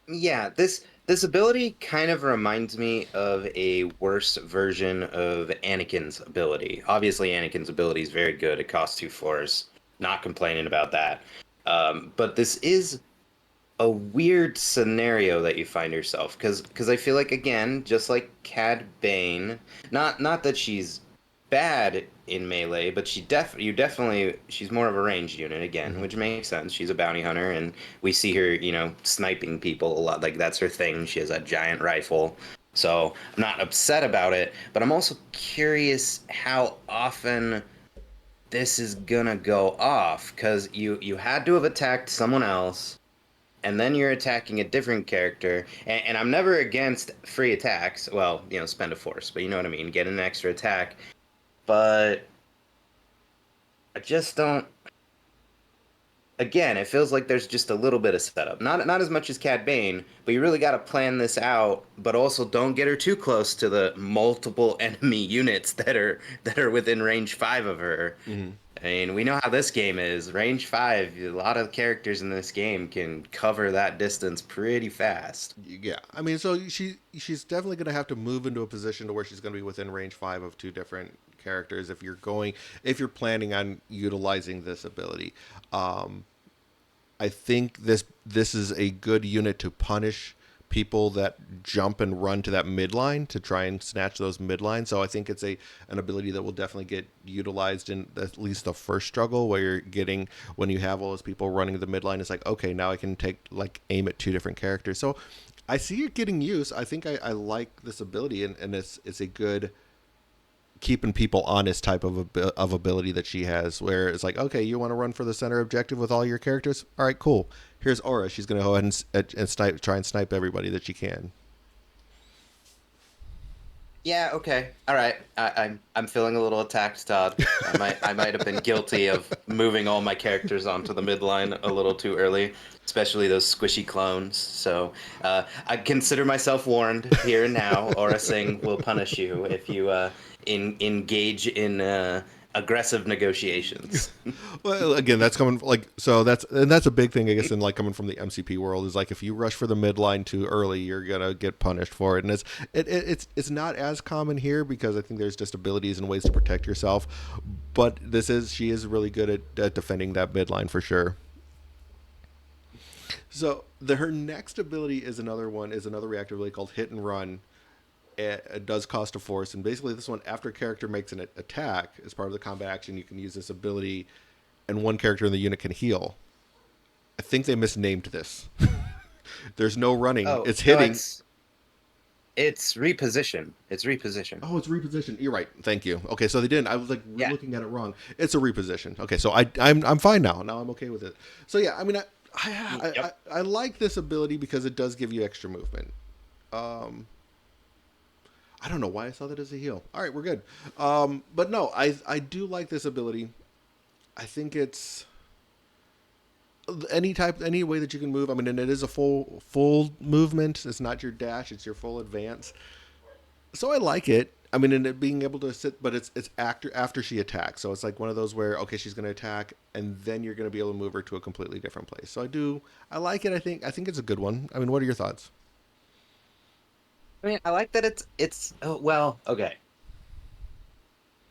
yeah. This ability kind of reminds me of a worse version of Anakin's ability. Obviously, Anakin's ability is very good. It costs 2 force. Not complaining about that. But this is a weird scenario that you find yourself because I feel like again, just like Cad Bane, not that she's bad in melee, but she's more of a ranged unit again, Hmm. which makes sense. She's a bounty hunter, and we see her, sniping people a lot. Like that's her thing. She has a giant rifle. So I'm not upset about it, but I'm also curious how often this is gonna go off because you had to have attacked someone else and then you're attacking a different character. And I'm never against free attacks. Well, spend a force, but you know what I mean. Get an extra attack. But I just don't. again, it feels like there's just a little bit of setup. Not as much as Cad Bane, but you really got to plan this out. But also, don't get her too close to the multiple enemy units that are within range 5 of her. Hmm. I mean, we know how this game is. Range 5, a lot of characters in this game can cover that distance pretty fast. Yeah, I mean, so she's definitely going to have to move into a position to where she's going to be within range 5 of two different characters if you're planning on utilizing this ability. Um, I think this is a good unit to punish people that jump and run to that midline to try and snatch those midlines. So I think it's a an ability that will definitely get utilized in at least the first struggle where you're getting when you have all those people running the midline. It's like, okay, now I can take like aim at two different characters. So I see it getting used. I think I like this ability, and it's a good keeping people honest type of ability that she has, where it's like, okay, you want to run for the center objective with all your characters. All right, cool. Here's Aura. She's going to go ahead and snipe, try and snipe everybody that she can. Yeah, okay. All right. I'm feeling a little attacked, Todd. I might have been guilty of moving all my characters onto the midline a little too early, especially those squishy clones. So I consider myself warned here and now. Aura Singh will punish you if you engage in aggressive negotiations. Well, again, that's coming like so. That's a big thing, I guess, in like coming from the MCP world is like if you rush for the midline too early, you're gonna get punished for it. And it's not as common here because I think there's just abilities and ways to protect yourself. But she is really good at defending that midline for sure. So her next ability is another reactive ability called Hit and Run. It does cost a force, and basically this one, after a character makes an attack as part of the combat action, you can use this ability, and one character in the unit can heal. I think they misnamed this. There's no running; Oh, it's no, hitting. it's reposition. It's reposition. Oh, it's reposition. You're right. Thank you. Okay, so they didn't. I was like Yeah. looking at it wrong. It's a reposition. Okay, so I'm fine now. Now I'm okay with it. So yeah, I mean Yep. I like this ability because it does give you extra movement. Um, I don't know why I saw that as a heal. All right, we're good. But no, I do like this ability. I think it's any way that you can move. I mean, and it is a full movement. It's not your dash; it's your full advance. So I like it. I mean, and it being able to sit, but it's after she attacks. So it's like one of those where okay, she's going to attack, and then you're going to be able to move her to a completely different place. So I like it. I think it's a good one. I mean, what are your thoughts? I mean, I like that it's oh, well, okay.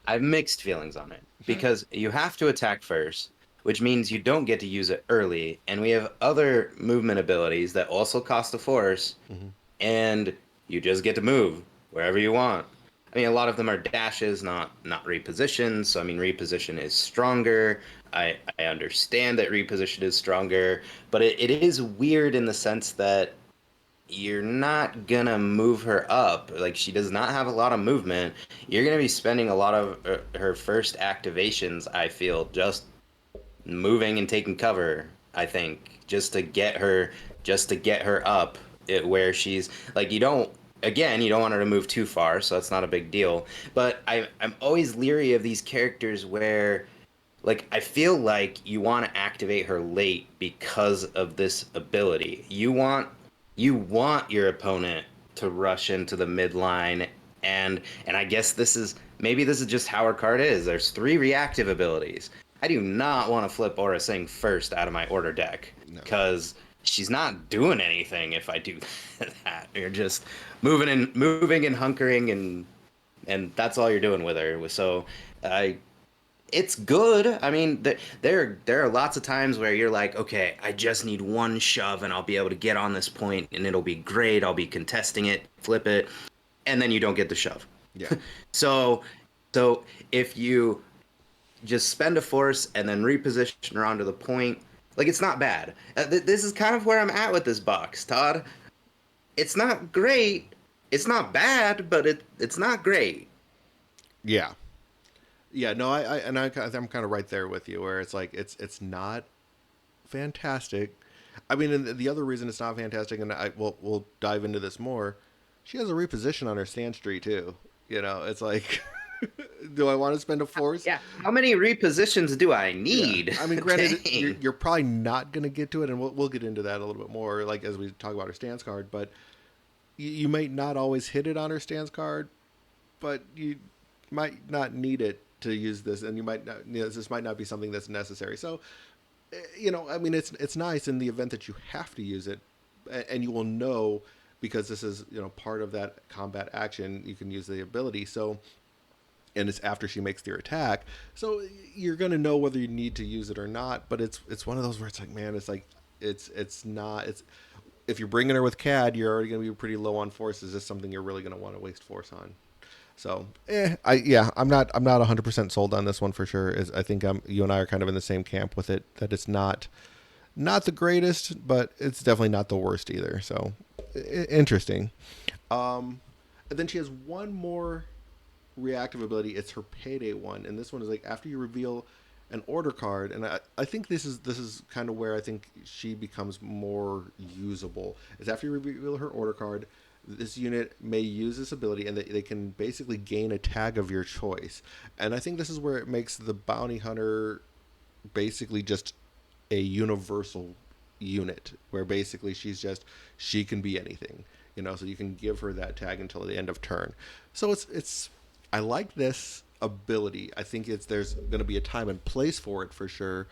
I have mixed feelings on it because you have to attack first, which means you don't get to use it early, and we have other movement abilities that also cost a force, Mm-hmm. and you just get to move wherever you want. I mean, a lot of them are dashes, not repositions. So I mean, reposition is stronger. I understand that reposition is stronger, but it is weird in the sense that you're not gonna move her up. Like she does not have a lot of movement. You're gonna be spending a lot of her first activations, I feel, just moving and taking cover. I think just to get her up where she's like you don't. Again, you don't want her to move too far, so that's not a big deal. But I'm always leery of these characters where like I feel like you want to activate her late because of this ability. You want your opponent to rush into the midline and I guess this is just how her card is. There's three reactive abilities. I do not want to flip Aura Singh first out of my order deck No. because she's not doing anything if I do that. You're just moving and hunkering and that's all you're doing with her. So I it's good. I mean, there are lots of times where you're like, okay, I just need one shove and I'll be able to get on this point and it'll be great. I'll be contesting it, flip it, and then you don't get the shove. Yeah. So, so if you just spend a force and then reposition her onto the point, like it's not bad. This is kind of where I'm at with this box, Todd. It's not great. It's not bad, but it's not great. Yeah. Yeah, no, I'm kind of right there with you, where it's like it's not fantastic. I mean, and the other reason it's not fantastic, and we'll dive into this more. She has a reposition on her stand tree too. You know, it's like Do I want to spend a force? Yeah. How many repositions do I Yeah, need? I mean, granted, Dang. you're probably not going to get to it, and we'll get into that a little bit more, like as we talk about her stance card. But you might not always hit it on her stance card, but you might not need it to use this, and you might not. This might not be something that's necessary. So, I mean, it's nice in the event that you have to use it, and you will know because this is part of that combat action. You can use the ability. So and it's after she makes their attack. So you're gonna know whether you need to use it or not. But it's one of those where it's like, man, it's like it's not it's if you're bringing her with Cad, you're already gonna be pretty low on force. Is this something you're really gonna want to waste force on? So, I'm not 100% sold on this one for sure. Is I think you and I are kind of in the same camp with it that it's not the greatest, but it's definitely not the worst either. So, interesting. And then she has one more reactive ability. It's her payday one, and this one is like after you reveal an order card, and I think this is kind of where I think she becomes more usable. Is after you reveal her order card, this unit may use this ability, and they can basically gain a tag of your choice. And I think this is where it makes the bounty hunter basically just a universal unit, where basically she can be anything, so you can give her that tag until the end of turn. So it's I like this ability. I think there's going to be a time and place for it for sure.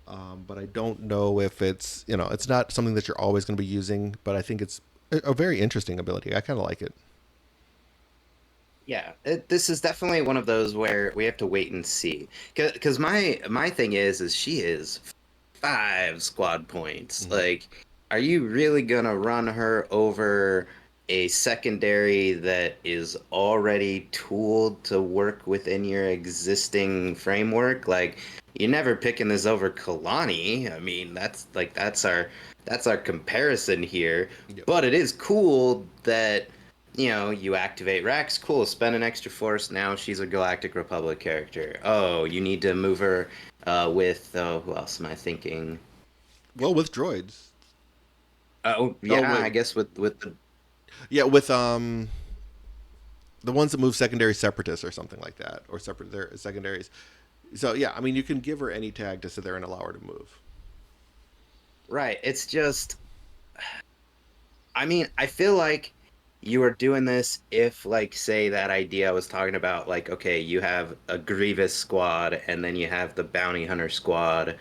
But I don't know if it's not something that you're always going to be using, but I think it's a very interesting ability. I kind of like it. Yeah, this is definitely one of those where we have to wait and see. Because my thing is she is 5 squad points. Mm-hmm. Like, are you really gonna run her over a secondary that is already tooled to work within your existing framework? Like, you're never picking this over Kalani. I mean, that's our comparison here. Yep. But it is cool that you activate Rex. Cool, spend an extra force. Now she's a Galactic Republic character. Oh, you need to move her with who else am I thinking? Well, with droids. Oh Oh yeah, wait, I guess with the yeah, with the ones that move secondary separatists or something like that, or separate their secondaries. So yeah, I mean, you can give her any tag to sit there and allow her to move. right. It's just, I mean, I feel like you are doing this if, like, say that idea I was talking about, like, okay, you have a Grievous squad and then you have the Bounty Hunter squad.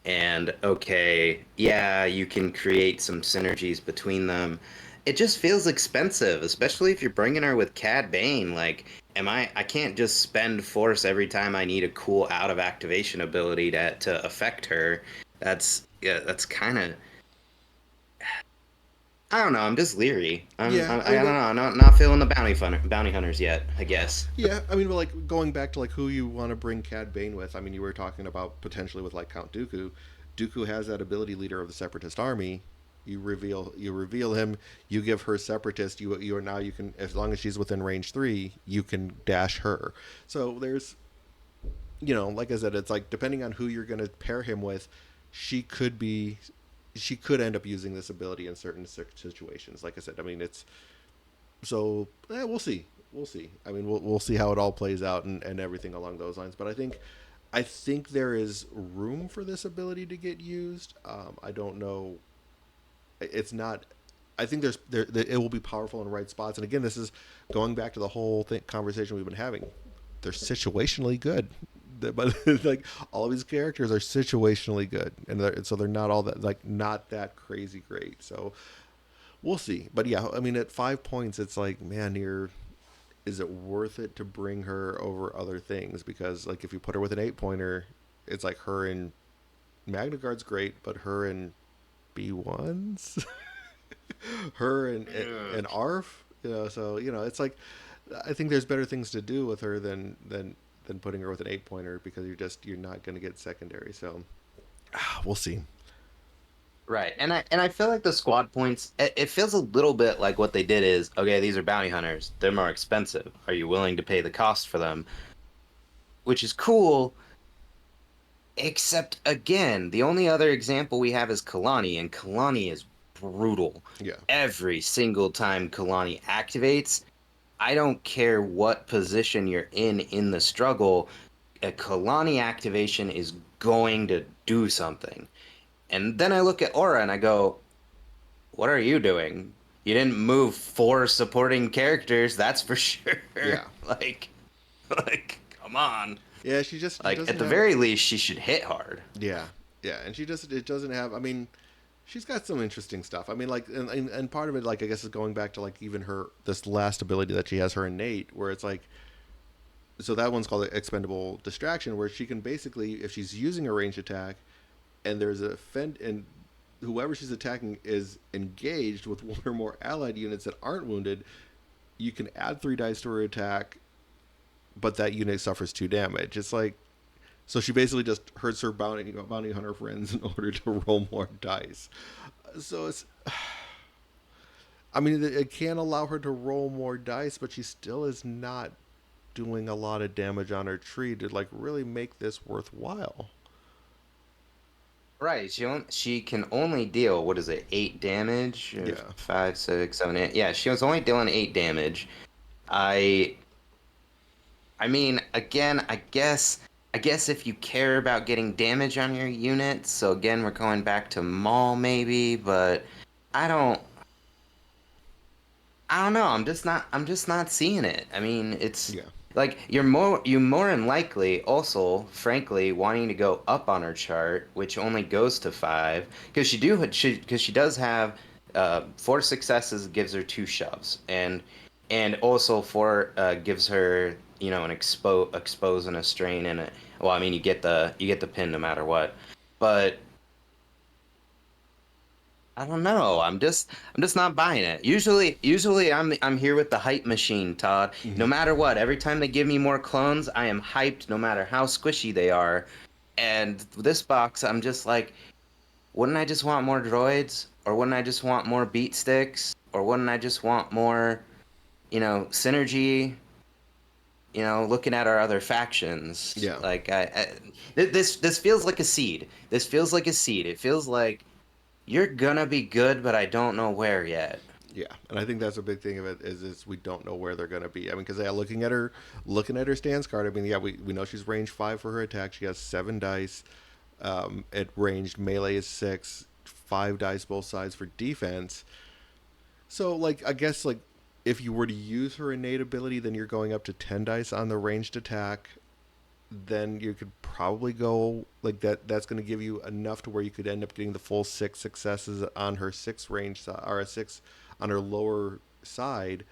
And okay, yeah, you can create some synergies between them. It just feels expensive, especially if you're bringing her with Cad Bane. Like, I can't just spend force every time I need a cool out of activation ability to affect her. Yeah, that's kind of, I don't know. I'm just leery. Yeah, I I mean, don't know. but I'm not feeling the bounty hunters yet, I guess. yeah, I mean, but like going back to like who you want to bring Cad Bane with. I mean, you were talking about potentially with like Count Dooku. Dooku has that ability leader of the Separatist army. You reveal him. You give her Separatist. You are now you can, as long as she's within range 3, you can dash her. So there's, like I said, it's like depending on who you're going to pair him with, she could be she could end up using this ability in certain situations. Like I said, I mean, it's so we'll see. We'll see. I mean, we'll see how it all plays out and everything along those lines. But I think there is room for this ability to get used. I don't know. It's not. I think it will be powerful in the right spots. And again, this is going back to the whole conversation we've been having. They're situationally good, but like all of these characters are situationally good, and so they're not all that like not that crazy great. So we'll see. But yeah, I mean, at 5 points, it's like, man, is it worth it to bring her over other things? Because like if you put her with an 8 pointer, it's like her in Magna Guard's great, but her in B1s, her and ARF, so it's like I think there's better things to do with her than putting her with an 8 pointer because you're not going to get secondary. So we'll see. Right. And I feel like the squad points it feels a little bit like what they did is, okay, these are bounty hunters. They're more expensive. Are you willing to pay the cost for them? Which is cool, except again, the only other example we have is Kalani, and Kalani is brutal. Yeah. Every single time Kalani activates, I don't care what position you're in the struggle, a Kalani activation is going to do something. And then I look at Aura and I go, what are you doing? You didn't move four supporting characters, that's for sure. Yeah. like, like, come on. Yeah, she Like, at doesn't the have. very least, she should hit hard. Yeah, yeah, and she just it doesn't have. I mean, she's got some interesting stuff. I mean, like, and part of it, like, I guess, is going back to like even her this last ability that she has, her innate, where it's like, so that one's called expendable distraction, where she can basically, if she's using a ranged attack, and there's a fend, and whoever she's attacking is engaged with one or more allied units that aren't wounded, you can add 3 dice to her attack, but that unit suffers 2 damage. It's like, so she basically just hurts her bounty hunter friends in order to roll more dice. So it's, I mean, it can allow her to roll more dice, but she still is not doing a lot of damage on her tree to like really make this worthwhile. Right. She can only deal, what is it, 8 damage? Or Yeah, 5, 6, 7, 8. Yeah, she was only dealing 8 damage. I I mean, again, I guess if you care about getting damage on your unit, so again we're going back to Maul maybe, but I don't I don't know. I'm just not seeing it. I mean, it's yeah, like you more than likely also, frankly, wanting to go up on her chart, which only goes to 5, because she does have 4 successes gives her 2 shoves, and also 4 gives her an expose and a strain and a well, I mean you get the pin no matter what, but I don't know. I'm just not buying it. Usually I'm here with the hype machine, Todd. mm-hmm. No matter what, every time they give me more clones, I am hyped no matter how squishy they are. And this box, I'm just like, wouldn't I just want more droids? Or wouldn't I just want more beat sticks? Or wouldn't I just want more, synergy? Looking at our other factions, Yeah, like this feels like a seed. This feels like a seed. It feels like you're gonna be good, but I don't know where yet. yeah, and I think that's a big thing of it is we don't know where they're going to be. I mean, because yeah, looking at her stance card, I mean, yeah, we know she's range 5 for her attack. She has 7 dice. At ranged melee is 6, 5 dice both sides for defense. So like I guess like if you were to use her innate ability, then you're going up to 10 dice on the ranged attack. Then you could probably go like that. That's going to give you enough to where you could end up getting the full 6 successes on her 6 range or a 6 on her lower side.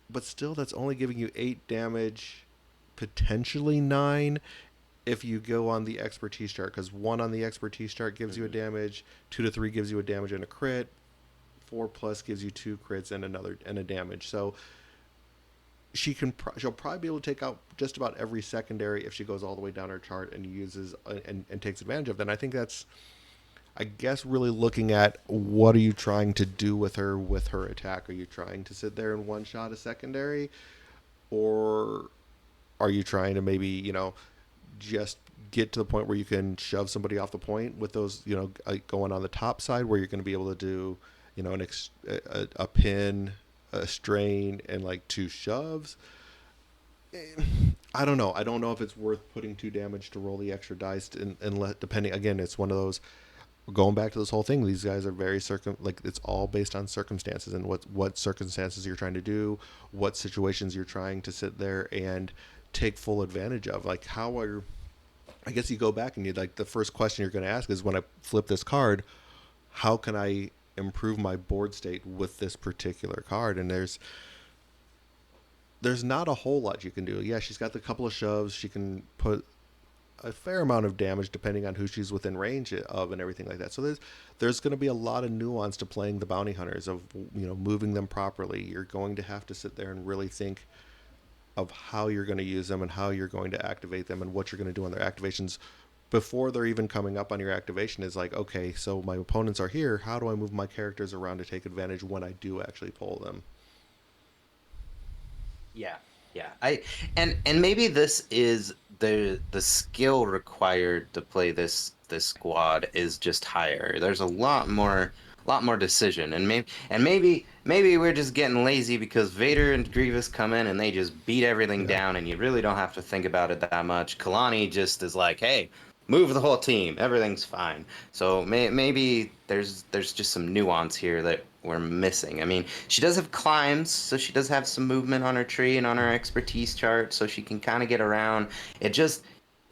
But still, that's only giving you 8 damage, potentially 9 if you go on the expertise chart. Because 1 on the expertise chart gives you a Mhm. damage, 2 to 3 gives you a damage and a crit, 4 plus gives you 2 crits and a damage. So she'll probably be able to take out just about every secondary if she goes all the way down her chart and uses and takes advantage of. Then I think that's, I guess, really looking at what are you trying to do with her attack. Are you trying to sit there and one shot a secondary, or are you trying to maybe just get to the point where you can shove somebody off the point with those going on the top side where you're going to be able to do a pin, a strain, and like 2 shoves. I don't know. I don't know if it's worth putting 2 damage to roll the extra dice, and let depending again. It's one of those, going back to this whole thing. These guys are very like it's all based on circumstances and what circumstances you're trying to do, what situations you're trying to sit there and take full advantage of. Like how are, I guess you go back and you like the first question you're going to ask is when I flip this card, how can I improve my board state with this particular card? And there's not a whole lot you can do. Yeah, she's got the couple of shoves. She can put a fair amount of damage depending on who she's within range of and everything like that. So there's going to be a lot of nuance to playing the bounty hunters of moving them properly. You're going to have to sit there and really think of how you're going to use them and how you're going to activate them and what you're going to do on their activations before they're even coming up on your activation. Is like, okay, so my opponents are here, how do I move my characters around to take advantage when I do actually pull them? Yeah, yeah. And maybe this is the skill required to play this squad is just higher. There's lot more decision. And maybe we're just getting lazy because Vader and Grievous come in and they just beat everything Yeah. down, and you really don't have to think about it that much. Kalani just is like, hey, move the whole team, everything's fine. So maybe there's just some nuance here that we're missing. I mean, she does have climbs, so she does have some movement on her tree and on her expertise chart, so she can kind of get around. It just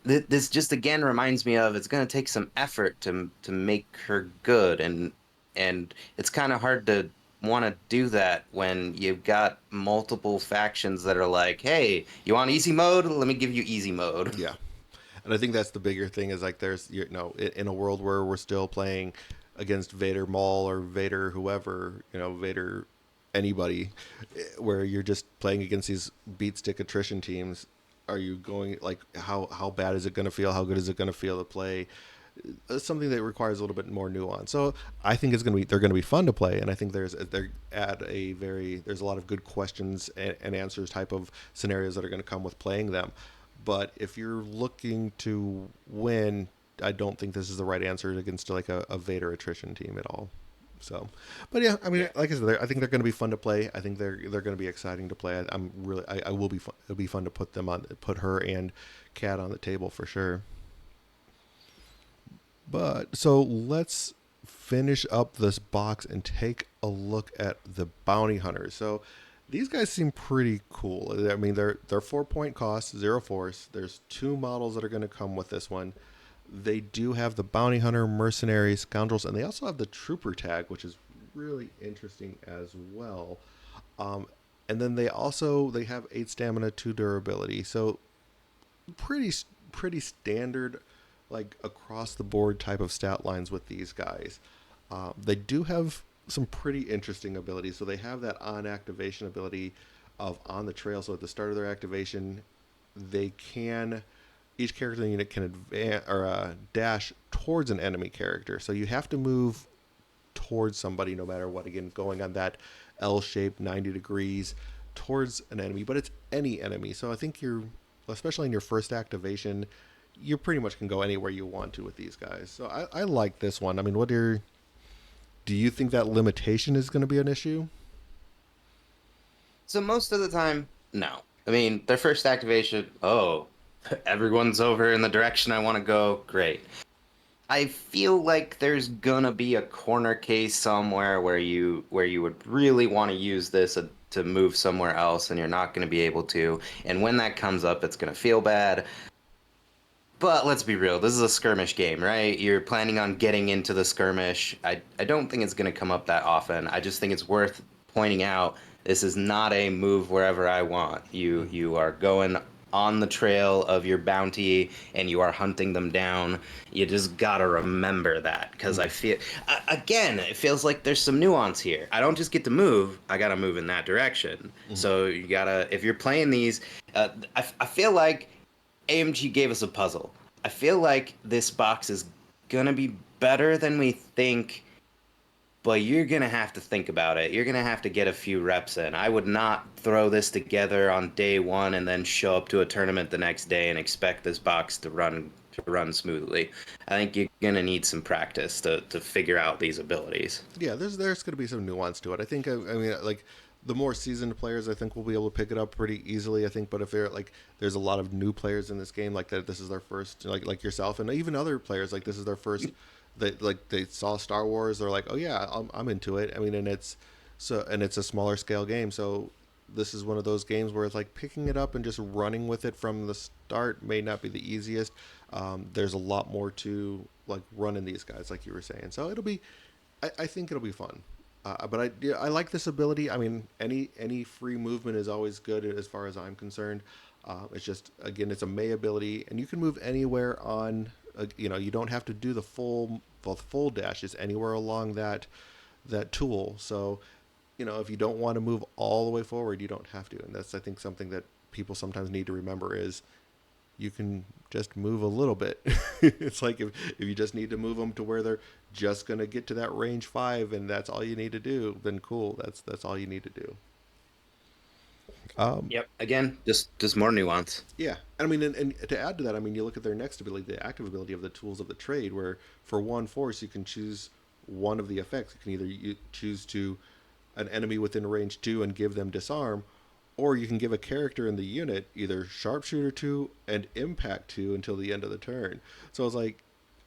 this just again reminds me of it's going to take some effort to make her good, and it's kind of hard to want to do that when you've got multiple factions that are like, hey, you want easy mode, let me give you easy mode. Yeah. And I think that's the bigger thing is like there's in a world where we're still playing against Vader Maul or Vader whoever, Vader anybody, where you're just playing against these beat stick attrition teams. Are you going like how bad is it going to feel? How good is it going to feel to play? Something that requires a little bit more nuance. So I think they're going to be fun to play, and I think they're at a there's a lot of good questions and answers type of scenarios that are going to come with playing them. But if you're looking to win, I don't think this is the right answer against like a Vader attrition team at all. So, but yeah, I mean, Yeah. like I said, I think they're going to be fun to play. I think they're going to be exciting to play. I'm really, I will be fun. It'll be fun to put her and Cat on the table for sure. But so let's finish up this box and take a look at the bounty hunters. So these guys seem pretty cool. I mean, they're 4 point cost, zero force. There's two models that are going to come with this one. They do have the bounty hunter, mercenary, scoundrels, and they also have the trooper tag, which is really interesting as well. Um, and then they have 8 stamina, 2 durability. So pretty pretty standard, like across the board type of stat lines with these guys. They do have some pretty interesting abilities. So they have that on activation ability of on the trail. So at the start of their activation, they can each character in the unit can advance or dash towards an enemy character. So you have to move towards somebody no matter what. Again, going on that L shape 90 degrees towards an enemy, but it's any enemy. So I think especially in your first activation, you pretty much can go anywhere you want to with these guys. So I like this one. I mean, do you think that limitation is going to be an issue? So most of the time, no. I mean, their first activation, oh, everyone's over in the direction I want to go. Great. I feel like there's gonna be a corner case somewhere where you would really want to use this to move somewhere else, and you're not gonna be able to. And when that comes up, it's gonna feel bad. But let's be real, this is a skirmish game, right? You're planning on getting into the skirmish. I don't think it's going to come up that often. I just think it's worth pointing out this is not a move wherever I want. You are going on the trail of your bounty and you are hunting them down. You just got to remember that because I feel again, it feels like there's some nuance here. I don't just get to move, I got to move in that direction. Mm-hmm. So you got to if you're playing these I feel like AMG gave us a puzzle. I feel like this box is gonna be better than we think, but you're gonna have to think about it. You're gonna have to get a few reps in. I would not throw this together on day one and then show up to a tournament the next day and expect this box to run smoothly. I think you're gonna need some practice to figure out these abilities. Yeah, there's going to be some nuance to it. I think I mean like the more seasoned players I think will be able to pick it up pretty easily. I think, but if they're like there's a lot of new players in this game like that this is their first like yourself and even other players like this is their first they saw Star Wars, they're like, "Oh yeah, I'm into it." I mean, and it's a smaller scale game. So this is one of those games where it's like picking it up and just running with it from the start may not be the easiest. There's a lot more to like running these guys, like you were saying. So I think it'll be fun. But I like this ability. I mean, any free movement is always good as far as I'm concerned. It's just again, it's a May ability, and you can move anywhere on. You don't have to do the full dash. Just anywhere along that tool. So, if you don't want to move all the way forward, you don't have to. And that's I think something that people sometimes need to remember is you can just move a little bit. It's like if you just need to move them to where they're just going to get to that range 5 and that's all you need to do, then cool. That's all you need to do. Um, Yep. Again, just more nuance. yeah. I mean, and to add to that, I mean, you look at their next ability, the active ability of the tools of the trade, where for 1 force, you can choose one of the effects. You can either choose to an enemy within range 2 and give them disarm, or you can give a character in the unit either sharpshooter 2 and impact 2 until the end of the turn. So I was like,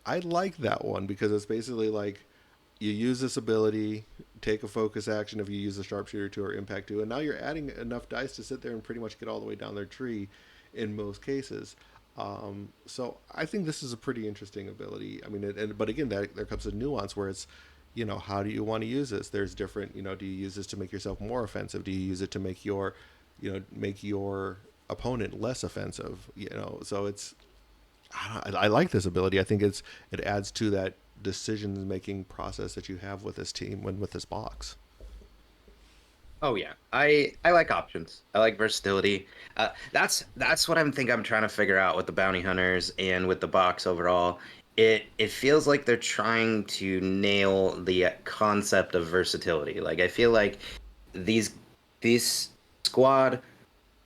I like that one because it's basically like you use this ability, take a focus action if you use a sharpshooter 2 or impact 2, and now you're adding enough dice to sit there and pretty much get all the way down their tree in most cases. So I think this is a pretty interesting ability. I mean, but again, there comes a nuance where it's, how do you want to use this? There's different, do you use this to make yourself more offensive? Do you use it to make make your opponent less offensive? So it's, I like this ability. I think it adds to that decision making process that you have with this team when with this box. Oh yeah, I like options. I like versatility. That's what I'm trying to figure out with the bounty hunters and with the box overall. It feels like they're trying to nail the concept of versatility. Like I feel like these these squad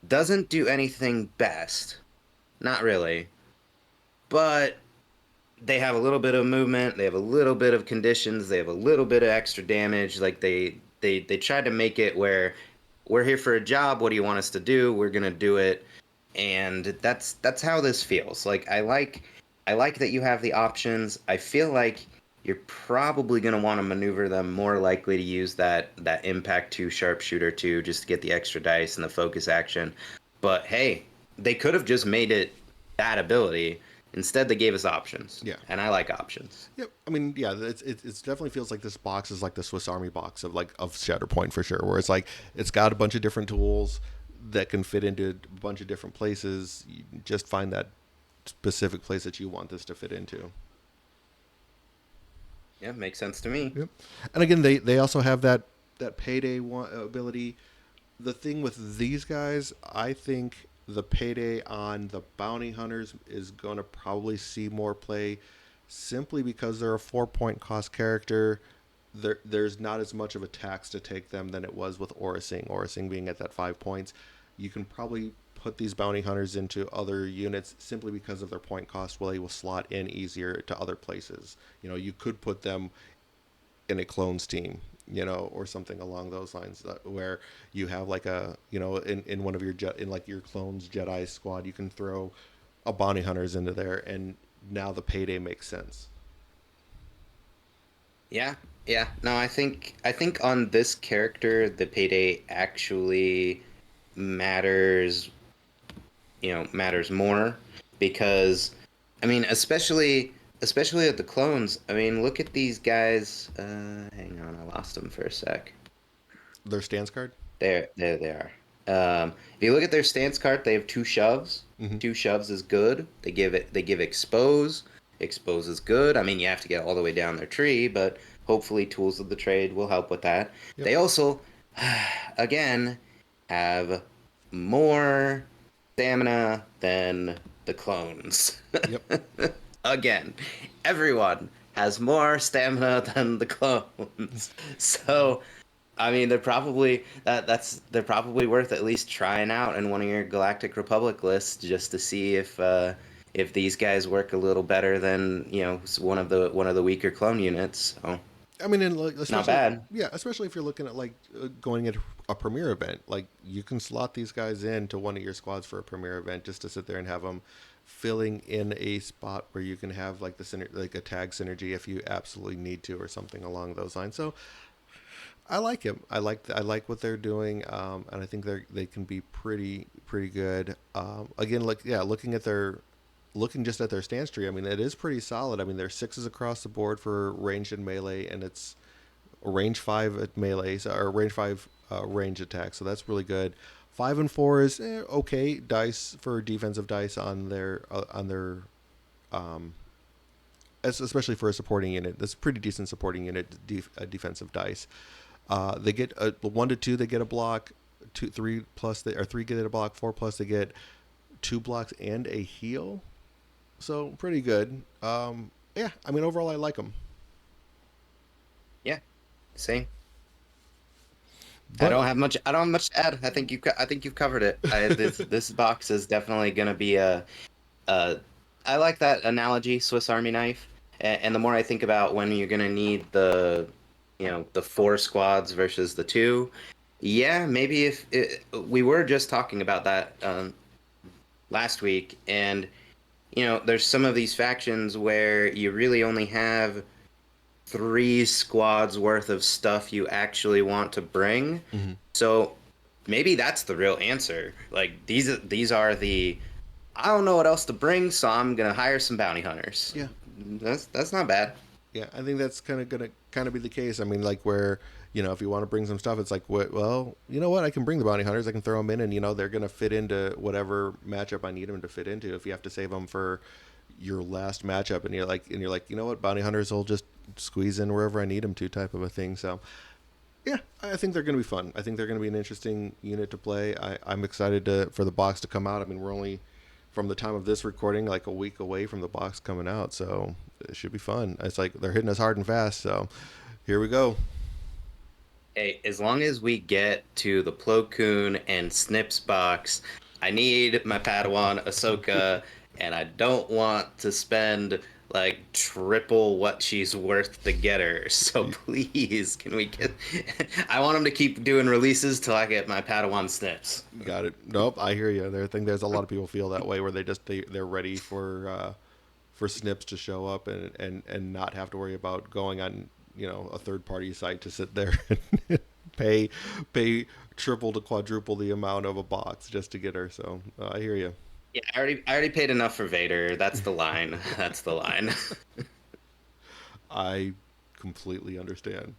doesn't do anything best, not really, but they have a little bit of movement, they have a little bit of conditions, they have a little bit of extra damage. Like they tried to make it where we're here for a job. What do you want us to do? We're gonna do it, and that's how this feels. Like I like that you have the options. I feel like you're probably gonna want to maneuver them more likely to use that impact two sharpshooter two just to get the extra dice and the focus action. But hey, they could have just made it that ability. Instead, they gave us options, Yeah. and I like options. Yep. I mean, yeah, it's definitely feels like this box is like the Swiss Army box of Shatterpoint for sure, where it's like it's got a bunch of different tools that can fit into a bunch of different places. You just find that specific place that you want this to fit into. Yeah, makes sense to me. Yep. And again, they also have that payday ability. The thing with these guys, I think the payday on the bounty hunters is going to probably see more play simply because they're a 4 point cost character. There's not as much of a tax to take them than it was with Orasing. Orasing being at that 5 points, you can probably put these bounty hunters into other units simply because of their point cost. Well, they will slot in easier to other places. You could put them in a clones team, or something along those lines, where you have like in one of your in like your clones Jedi squad, you can throw a bounty hunters into there, and now the payday makes sense. Yeah, yeah. No, I think on this character, the payday actually matters, matters more because I mean, especially at the clones. I mean, look at these guys. Hang on, I lost them for a sec. Their stance card. There they are. If you look at their stance card, they have two shoves. Mm-hmm. Two shoves is good. They give expose. Expose is good. I mean, you have to get all the way down their tree, but hopefully tools of the trade will help with that. Yep. They also, again, have more stamina than the clones. Yep. Again, everyone has more stamina than the clones. So I mean, they're probably worth at least trying out in one of your Galactic Republic lists just to see if these guys work a little better than one of the weaker clone units. So I mean, and like, not especially, bad. yeah, especially if you're looking at like going at a premiere event, like you can slot these guys into one of your squads for a premiere event just to sit there and have them filling in a spot where you can have like like a tag synergy if you absolutely need to or something along those lines. So I like him. I like what they're doing, and I think they can be pretty good. Again, like yeah, looking just at their stance tree, I mean, it is pretty solid. I mean, there's sixes across the board for ranged and melee, and it's range five at melee, or range five range attack. So that's really good. 5 and 4 is okay dice for defensive dice on their especially for a supporting unit. That's a pretty decent supporting unit defensive dice. They get a 1 to 2. They get a block. 2, 3 plus. Or 3 get a block. 4 plus. They get 2 blocks and a heal. So pretty good. Yeah, I mean overall I like them. Yeah, same. But I don't have much to add. I think you've covered it. This box is definitely gonna be a. I like that analogy, Swiss Army knife. And the more I think about when you're gonna need the 4 squads versus the two, yeah, maybe if we were just talking about that last week, and there's some of these factions where you really only have 3 squads worth of stuff you actually want to bring. Hmm. So maybe that's the real answer. Like these are the I don't know what else to bring, so I'm gonna hire some bounty hunters. Yeah. That's not bad. Yeah, I think that's kind of gonna kind of be the case. I mean, like where if you want to bring some stuff, it's like, well, you know what? I can bring the bounty hunters. I can throw them in, and they're gonna fit into whatever matchup I need them to fit into. If you have to save them for your last matchup, and you're like, you know what? Bounty hunters will just squeeze in wherever I need them to, type of a thing. So yeah, I think they're going to be fun. I think they're going to be an interesting unit to play. I'm excited for the box to come out. I mean, we're only from the time of this recording like a week away from the box coming out, so it should be fun. It's like they're hitting us hard and fast. So here we go. Hey, as long as we get to the Plo Koon and Snips box, I need my Padawan Ahsoka, and I don't want to spend like triple what she's worth to get her. So please, can we get? I want them to keep doing releases till I get my Padawan Snips. Got it. Nope, I hear you. I think there's a lot of people feel that way where they're ready for Snips to show up and not have to worry about going on a third party site to sit there and pay triple to quadruple the amount of a box just to get her. So I hear you. Yeah, I already paid enough for Vader. That's the line. That's the line. I completely understand.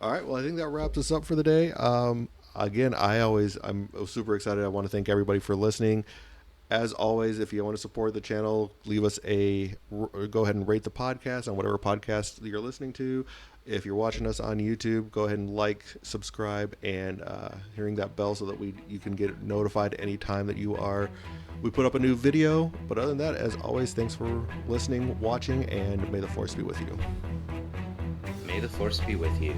All right, well, I think that wraps us up for the day. Again, I'm super excited. I want to thank everybody for listening. As always, if you want to support the channel, leave us go ahead and rate the podcast on whatever podcast you're listening to. If you're watching us on YouTube, go ahead and like, subscribe, and hearing that bell so that you can get notified anytime that we put up a new video. But other than that, as always, thanks for listening, watching, and may the force be with you. May the force be with you.